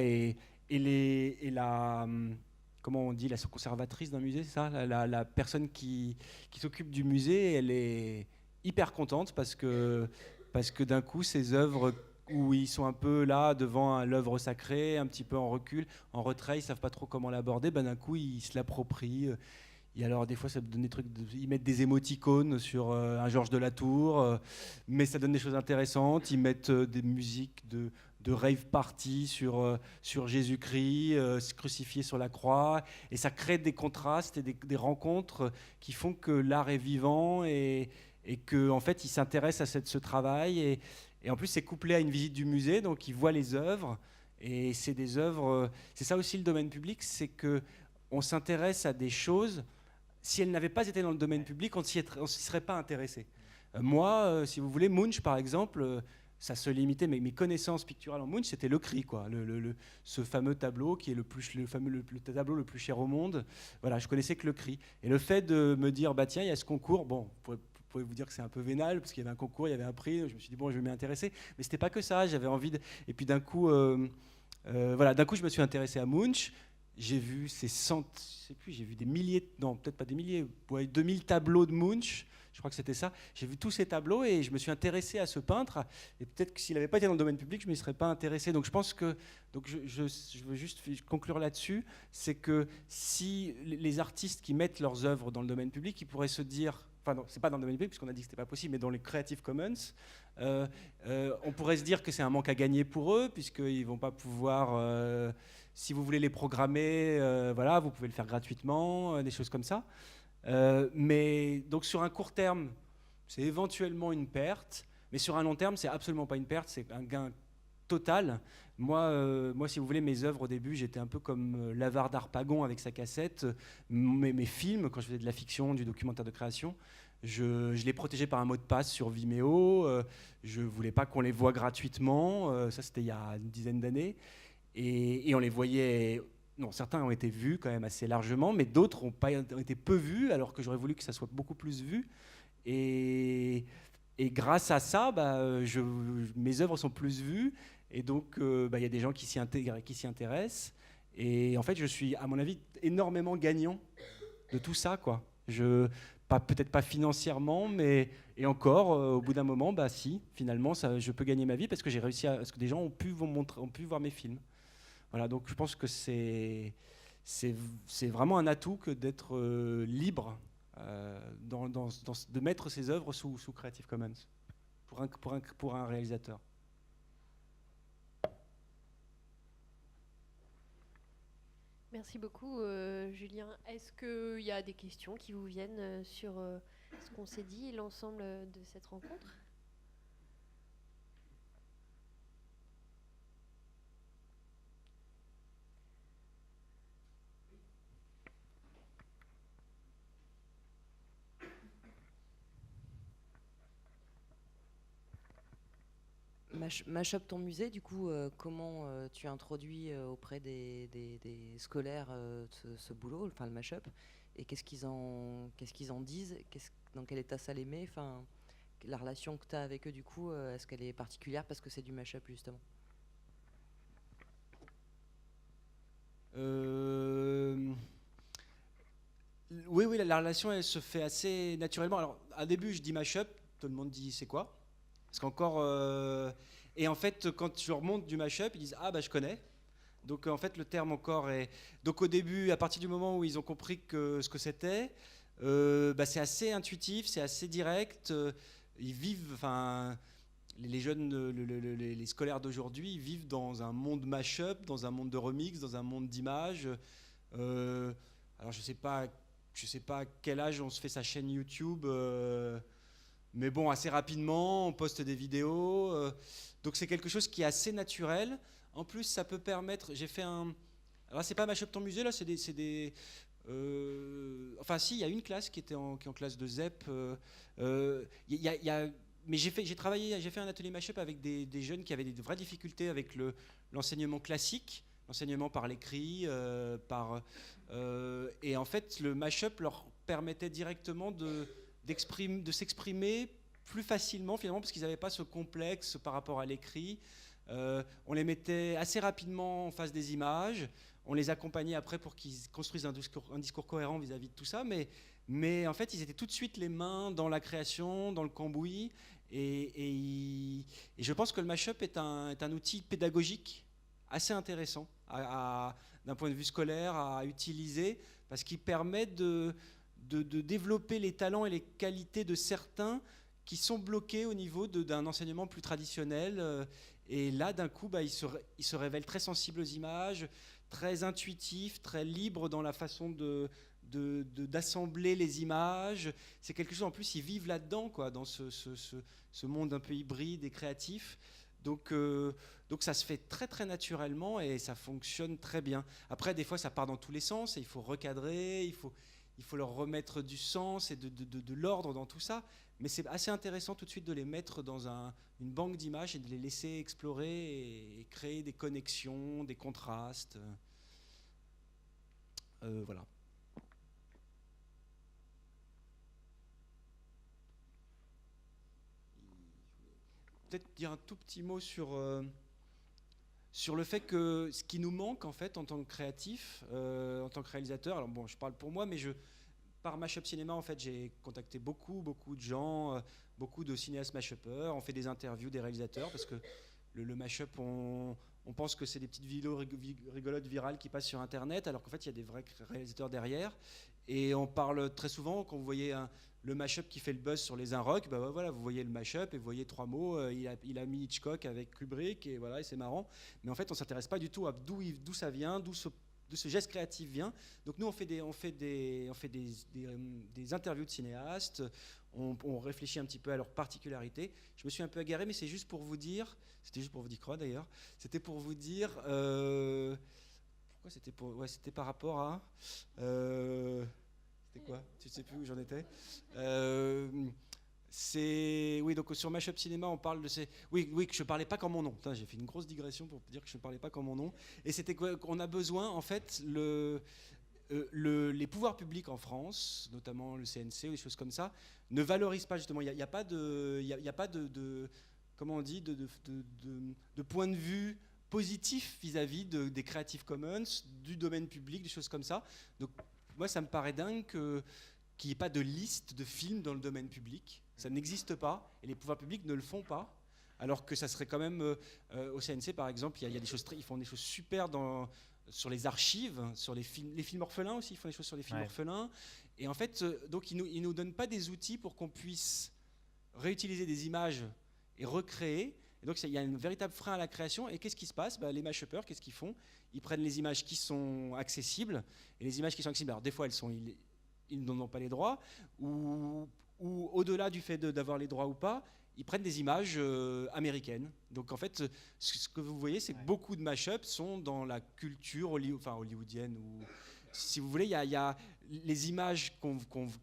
Speaker 2: comment on dit, la conservatrice d'un musée, c'est ça, la personne qui s'occupe du musée, elle est hyper contente parce que d'un coup, ces œuvres où ils sont un peu là devant l'œuvre sacrée, un petit peu en recul, en retrait, ils savent pas trop comment l'aborder, ben d'un coup ils se l'approprient. Et alors des fois ça donne des trucs, ils mettent des émoticônes sur un Georges de la Tour, mais ça donne des choses intéressantes. Ils mettent des musiques de rave party sur Jésus-Christ crucifié sur la croix, et ça crée des contrastes et des rencontres qui font que l'art est vivant et que en fait ils s'intéressent à ce travail, et en plus c'est couplé à une visite du musée, donc ils voient les œuvres, et c'est des œuvres, c'est ça aussi le domaine public, c'est que on s'intéresse à des choses. Si elles n'avaient pas été dans le domaine public, on ne s'y serait pas intéressé. Moi, si vous voulez, Munch, par exemple, ça se limitait, mes connaissances picturales en Munch, c'était le cri, quoi. Ce fameux tableau qui est le tableau le plus cher au monde. Voilà, je connaissais que le cri. Et le fait de me dire, bah tiens, il y a ce concours, bon, vous pouvez vous dire que c'est un peu vénal, parce qu'il y avait un concours, il y avait un prix, je me suis dit, bon, je vais m'y intéresser. Mais c'était pas que ça, j'avais envie de... Et puis d'un coup, voilà, d'un coup, je me suis intéressé à Munch. J'ai vu j'ai vu des milliers, non peut-être pas des milliers, 2000 tableaux de Munch, je crois que c'était ça. J'ai vu tous ces tableaux et je me suis intéressé à ce peintre. Et peut-être que s'il n'avait pas été dans le domaine public, je ne m'y serais pas intéressé. Donc je pense que, je veux juste conclure là-dessus, c'est que si les artistes qui mettent leurs œuvres dans le domaine public, ils pourraient se dire, enfin non, c'est pas dans le domaine public puisqu'on a dit que c'était pas possible, mais dans les Creative Commons, on pourrait se dire que c'est un manque à gagner pour eux puisqu'ils vont pas pouvoir... si vous voulez les programmer, voilà, vous pouvez le faire gratuitement, des choses comme ça. Mais donc sur un court terme, c'est éventuellement une perte, mais sur un long terme, c'est absolument pas une perte, c'est un gain total. Moi, si vous voulez, mes œuvres au début, j'étais un peu comme l'avare d'Harpagon avec sa cassette. Mes films, quand je faisais de la fiction, du documentaire de création, je les protégeais par un mot de passe sur Vimeo. Je voulais pas qu'on les voie gratuitement. Ça, c'était il y a une dizaine d'années. Et on les voyait, non, certains ont été vus quand même assez largement, mais d'autres ont été peu vus, alors que j'aurais voulu que ça soit beaucoup plus vu. Et grâce à ça, mes œuvres sont plus vues, et donc il y a des gens qui s'y intéressent. Et en fait, je suis, à mon avis, énormément gagnant de tout ça, quoi. Peut-être pas financièrement, mais et encore, au bout d'un moment, si, finalement, je peux gagner ma vie parce que j'ai réussi à ce que des gens ont pu voir mes films. Voilà, donc je pense que c'est vraiment un atout que d'être libre, de mettre ses œuvres sous Creative Commons pour un réalisateur.
Speaker 1: Merci beaucoup, Julien. Est-ce qu'il y a des questions qui vous viennent sur ce qu'on s'est dit et l'ensemble de cette rencontre ?
Speaker 11: Mashup ton musée, du coup, comment tu introduis auprès des scolaires ce boulot, enfin le mashup, et qu'est-ce qu'ils en disent, dans quel état ça les met, enfin, la relation que tu as avec eux, du coup, est-ce qu'elle est particulière parce que c'est du mashup justement?
Speaker 2: Oui, la relation elle se fait assez naturellement. Alors, au début, je dis mashup, tout le monde dit c'est quoi? Parce qu'encore. Et en fait, quand je remonte du mashup, ils disent ah je connais. Donc en fait, le terme encore est. Donc au début, à partir du moment où ils ont compris ce que c'était, c'est assez intuitif, c'est assez direct. Ils vivent, enfin, les jeunes, les scolaires d'aujourd'hui, ils vivent dans un monde mashup, dans un monde de remix, dans un monde d'images. Alors je sais pas à quel âge on se fait sa chaîne YouTube. Mais bon, assez rapidement, on poste des vidéos. Donc c'est quelque chose qui est assez naturel. En plus, ça peut permettre... J'ai fait un... Alors c'est pas Mashup ton musée, là, c'est des... Enfin si, il y a une classe qui est en classe de ZEP. Mais j'ai fait un atelier Mashup avec des jeunes qui avaient des vraies difficultés avec l'enseignement classique, l'enseignement par l'écrit, et en fait, le Mashup leur permettait directement de s'exprimer plus facilement finalement parce qu'ils n'avaient pas ce complexe par rapport à l'écrit. On les mettait assez rapidement en face des images, on les accompagnait après pour qu'ils construisent un discours cohérent vis-à-vis de tout ça, mais en fait ils étaient tout de suite les mains dans la création, dans le cambouis, Et je pense que le mashup est un outil pédagogique assez intéressant d'un point de vue scolaire à utiliser, parce qu'il permet de développer les talents et les qualités de certains qui sont bloqués au niveau d'un enseignement plus traditionnel. Et là, d'un coup, ils se révèlent très sensibles aux images, très intuitifs, très libres dans la façon d'assembler les images. C'est quelque chose, en plus, ils vivent là-dedans, quoi, dans ce monde un peu hybride et créatif. Donc ça se fait très très naturellement et ça fonctionne très bien. Après, des fois, ça part dans tous les sens et il faut recadrer, il faut leur remettre du sens et de l'ordre dans tout ça. Mais c'est assez intéressant tout de suite de les mettre dans une banque d'images et de les laisser explorer et créer des connexions, des contrastes. Voilà. Peut-être dire un tout petit mot sur le fait que ce qui nous manque en fait en tant que créatif, en tant que réalisateur. Alors bon, je parle pour moi, mais par Mashup Cinéma, en fait, j'ai contacté beaucoup de gens, beaucoup de cinéastes mashuppers. On fait des interviews des réalisateurs parce que le mashup, on pense que c'est des petites vidéos rigolotes virales qui passent sur Internet, alors qu'en fait, il y a des vrais réalisateurs derrière. Et on parle très souvent, quand vous voyez le mashup qui fait le buzz sur les Inrocks, voilà, vous voyez le mashup et vous voyez 3 mots, il a mis Hitchcock avec Kubrick, et voilà, et c'est marrant. Mais en fait, on ne s'intéresse pas du tout à d'où ça vient, d'où ce geste créatif vient. Donc nous, on fait des interviews de cinéastes, on réfléchit un petit peu à leurs particularités. Je me suis un peu égaré, mais c'était juste pour vous dire, quoi d'ailleurs, c'était pour vous dire, pourquoi c'était par rapport à... c'était quoi? Tu ne sais plus où j'en étais. Oui, donc sur Mashup Cinéma, on parle de ces... Oui, que je ne parlais pas qu'en mon nom. Putain, j'ai fait une grosse digression pour dire que je ne parlais pas qu'en mon nom. Et c'était qu'on a besoin, en fait, les pouvoirs publics en France, notamment le CNC ou des choses comme ça, ne valorisent pas justement. Il n'y a pas de comment on dit, de point de vue positif vis-à-vis des Creative Commons, du domaine public, des choses comme ça. Donc moi, ça me paraît dingue qu'il n'y ait pas de liste de films dans le domaine public. Ça n'existe pas, et les pouvoirs publics ne le font pas. Alors que ça serait quand même, au CNC par exemple, il y a des choses ils font des choses super sur les archives, sur les films orphelins aussi, ils font des choses sur les films orphelins. Et en fait, donc ils nous donnent pas des outils pour qu'on puisse réutiliser des images et recréer. Et donc il y a un véritable frein à la création. Et qu'est-ce qui se passe? Les mashuppers, qu'est-ce qu'ils font? Ils prennent les images qui sont accessibles, et les images qui sont accessibles, alors des fois ils n'en ont pas les droits, ou au-delà du fait d'avoir les droits ou pas, ils prennent des images américaines. Donc en fait, ce que vous voyez, c'est que beaucoup de mashups sont dans la culture hollywoodienne. Ou, si vous voulez, il y a les images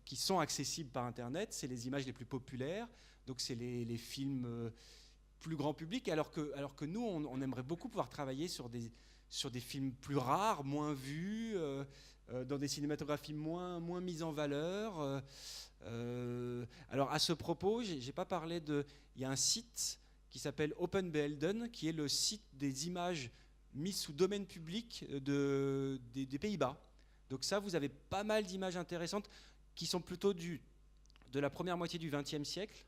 Speaker 2: qui sont accessibles par Internet, c'est les images les plus populaires. Donc c'est les films plus grand public, alors que nous, on aimerait beaucoup pouvoir travailler sur des films plus rares, moins vus, dans des cinématographies moins mises en valeur. Alors à ce propos, j'ai pas parlé il y a un site qui s'appelle OpenBelden, qui est le site des images mises sous domaine public des Pays-Bas. Donc ça, vous avez pas mal d'images intéressantes qui sont plutôt de la première moitié du XXe siècle.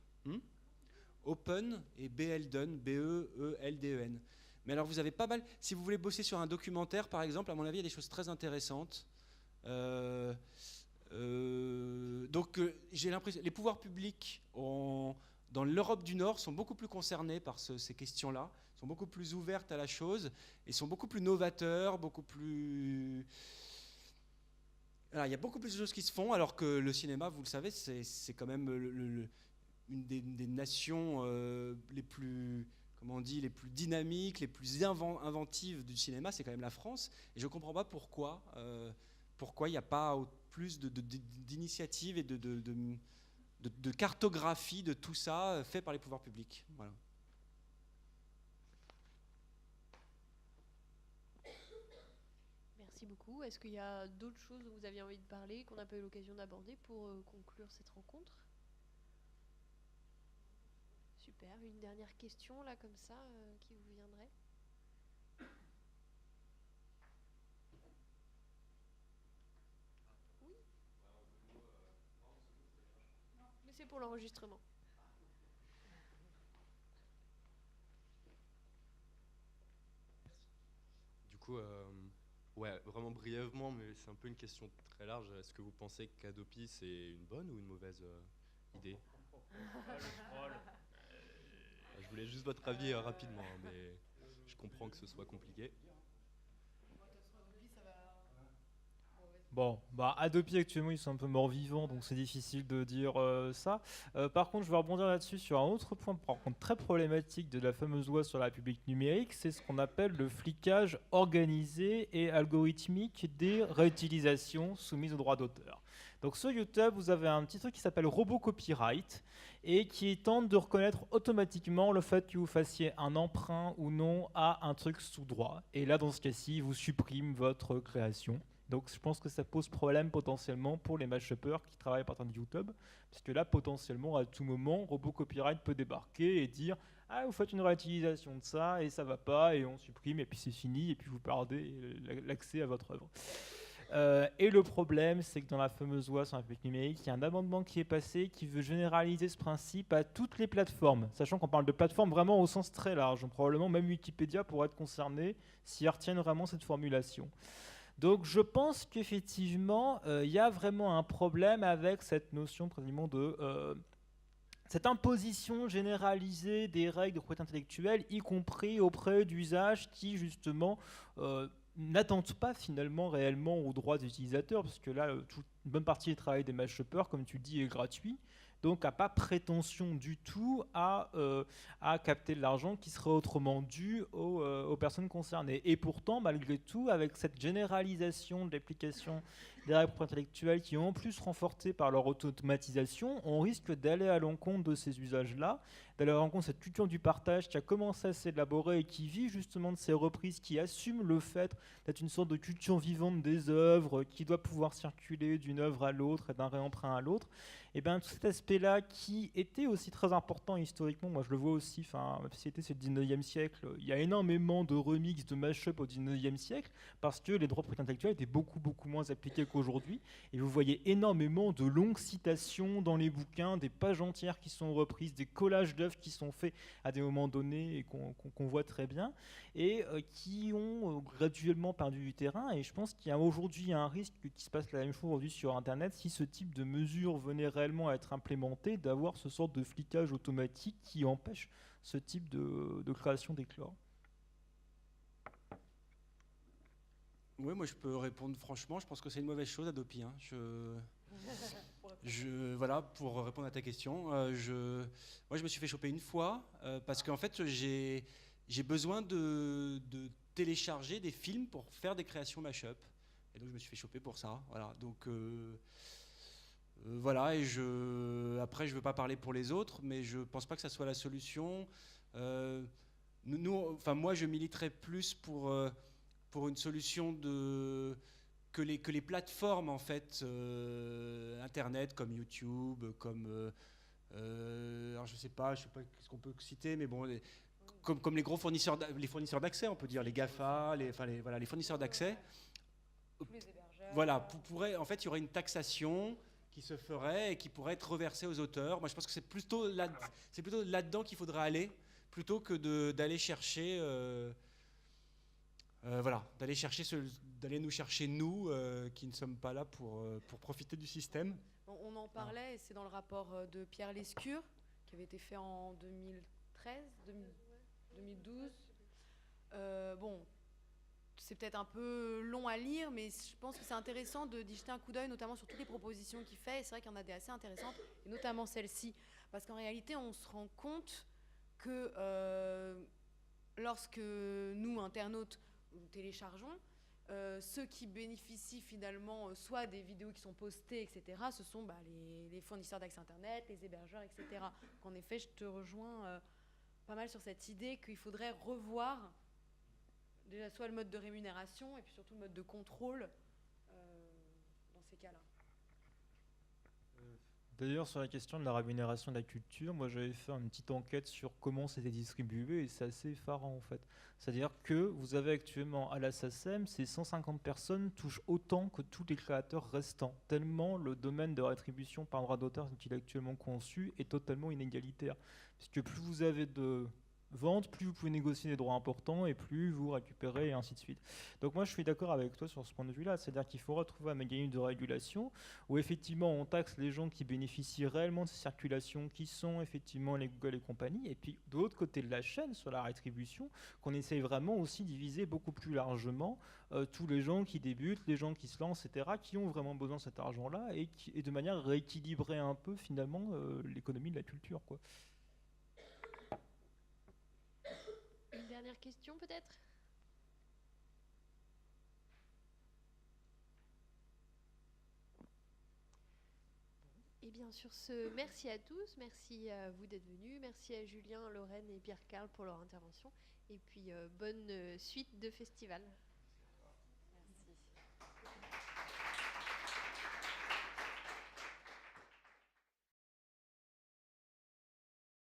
Speaker 2: Open et Belden, B-E-E-L-D-E-N. Mais alors vous avez pas mal, si vous voulez bosser sur un documentaire par exemple, à mon avis il y a des choses très intéressantes. Donc j'ai l'impression les pouvoirs publics dans l'Europe du Nord sont beaucoup plus concernés par ces questions-là, sont beaucoup plus ouvertes à la chose et sont beaucoup plus novateurs, beaucoup plus... Alors, il y a beaucoup plus de choses qui se font, alors que le cinéma, vous le savez, c'est quand même une des nations les plus... comment on dit, les plus dynamiques, les plus inventives du cinéma, c'est quand même la France. Et je ne comprends pas pourquoi il n'y a pas plus d'initiatives et de cartographie de tout ça fait par les pouvoirs publics. Voilà.
Speaker 1: Merci beaucoup. Est-ce qu'il y a d'autres choses dont vous aviez envie de parler, qu'on n'a pas eu l'occasion d'aborder pour conclure cette rencontre ? Super. Une dernière question, là, comme ça, qui vous viendrait ? Oui. Mais c'est pour l'enregistrement.
Speaker 12: coup, ouais, vraiment brièvement, mais c'est un peu une question très large. Est-ce que vous pensez qu'Adopi, c'est une bonne ou une mauvaise idée? Je voulais juste votre avis rapidement, hein, mais je comprends que ce soit compliqué.
Speaker 4: Bon, bah Adopi actuellement ils sont un peu morts-vivants, donc c'est difficile de dire ça. Par contre, je vais rebondir là-dessus sur un autre point, par contre très problématique de la fameuse loi sur la République numérique, c'est ce qu'on appelle le flicage organisé et algorithmique des réutilisations soumises aux droits d'auteur. Donc sur YouTube, vous avez un petit truc qui s'appelle RoboCopyright et qui tente de reconnaître automatiquement le fait que vous fassiez un emprunt ou non à un truc sous droit. Et là, dans ce cas-ci, il vous supprime votre création. Donc je pense que ça pose problème potentiellement pour les mashuppers qui travaillent à partir de YouTube, parce que là potentiellement à tout moment RoboCopyright peut débarquer et dire ah vous faites une réutilisation de ça et ça va pas et on supprime et puis c'est fini et puis vous perdez l'accès à votre œuvre. Et le problème c'est que dans la fameuse loi sur la République numérique, il y a un amendement qui est passé qui veut généraliser ce principe à toutes les plateformes, sachant qu'on parle de plateformes vraiment au sens très large, donc probablement même Wikipédia pourrait être concerné s'ils retiennent vraiment cette formulation. Donc je pense qu'effectivement, il y a vraiment un problème avec cette notion précisément de cette imposition généralisée des règles de propriété intellectuelle, y compris auprès d'usages qui justement n'attendent pas finalement réellement aux droits des utilisateurs, parce que là, une bonne partie du travail des mashuppers, comme tu dis, est gratuit. Donc n'a pas prétention du tout à capter de l'argent qui serait autrement dû aux personnes concernées. Et pourtant, malgré tout, avec cette généralisation de l'application des règles de propriété intellectuelle qui est en plus renforcée par leur automatisation, on risque d'aller à l'encontre de ces usages-là, d'aller à l'encontre de cette culture du partage qui a commencé à s'élaborer et qui vit justement de ces reprises, qui assume le fait d'être une sorte de culture vivante des œuvres, qui doit pouvoir circuler d'une œuvre à l'autre et d'un réemprunt à l'autre. Et bien tout cet aspect-là qui était aussi très important historiquement, moi je le vois aussi, même si c'était le 19e siècle, il y a énormément de remix, de mash-up au 19e siècle, parce que les droits de propriété intellectuelle étaient beaucoup moins appliqués qu'aujourd'hui, et vous voyez énormément de longues citations dans les bouquins, des pages entières qui sont reprises, des collages d'œuvres qui sont faits à des moments donnés et qu'on voit très bien, et qui ont graduellement perdu du terrain, et je pense qu'il y a aujourd'hui un risque qu'il se passe la même chose aujourd'hui sur Internet si ce type de mesures venait réellement à être implémenté, d'avoir ce sort de flicage automatique qui empêche ce type de création d'éclore.
Speaker 2: Oui, moi je peux répondre franchement, je pense que c'est une mauvaise chose Adopi. Hein. Voilà, pour répondre à ta question, moi je me suis fait choper une fois parce qu'en fait j'ai besoin de télécharger des films pour faire des créations mash-up. Et donc je me suis fait choper pour ça. Voilà, donc voilà, et après je ne veux pas parler pour les autres, mais je ne pense pas que ça soit la solution. Moi je militerais plus pour une solution que les plateformes en fait internet comme YouTube, comme alors je sais pas ce qu'on peut citer, mais bon comme les gros fournisseurs d'accès, on peut dire les GAFA, les fournisseurs d'accès. Voilà, en fait il y aurait une taxation qui se ferait et qui pourrait être reversée aux auteurs. Moi je pense que c'est plutôt là-dedans qu'il faudrait aller, plutôt que d'aller chercher d'aller nous chercher nous qui ne sommes pas là pour profiter du système.
Speaker 3: On en parlait, et c'est dans le rapport de Pierre Lescure qui avait été fait en 2013, 2012. Bon, c'est peut-être un peu long à lire, mais je pense que c'est intéressant d'y jeter un coup d'œil, notamment sur toutes les propositions qu'il fait. Et c'est vrai qu'il y en a des assez intéressantes, et notamment celle-ci, parce qu'en réalité, on se rend compte que lorsque nous, internautes, nous téléchargeons, ceux qui bénéficient finalement soit des vidéos qui sont postées, etc., ce sont les fournisseurs d'accès Internet, les hébergeurs, etc. Donc, en effet, je te rejoins pas mal sur cette idée qu'il faudrait revoir déjà soit le mode de rémunération et puis surtout le mode de contrôle dans ces cas-là.
Speaker 4: D'ailleurs, sur la question de la rémunération de la culture, moi j'avais fait une petite enquête sur comment c'était distribué et c'est assez effarant en fait. C'est-à-dire que vous avez actuellement à la SACEM, ces 150 personnes touchent autant que tous les créateurs restants, tellement le domaine de rétribution par droit d'auteur qu'il est actuellement conçu est totalement inégalitaire. Puisque plus vous avez de vente, plus vous pouvez négocier des droits importants et plus vous récupérez et ainsi de suite. Donc moi je suis d'accord avec toi sur ce point de vue-là, c'est-à-dire qu'il faut retrouver un mécanisme de régulation où effectivement on taxe les gens qui bénéficient réellement de ces circulations, qui sont effectivement les Google et compagnie, et puis de l'autre côté de la chaîne, sur la rétribution, qu'on essaye vraiment aussi de diviser beaucoup plus largement tous les gens qui débutent, les gens qui se lancent, etc., qui ont vraiment besoin de cet argent-là et de manière à rééquilibrer un peu finalement l'économie de la culture, quoi.
Speaker 1: Une dernière question peut-être? Et bien sur ce, merci à tous, merci à vous d'être venus, merci à Julien, Lorraine et Pierre-Carl pour leur intervention, et puis bonne suite de festival.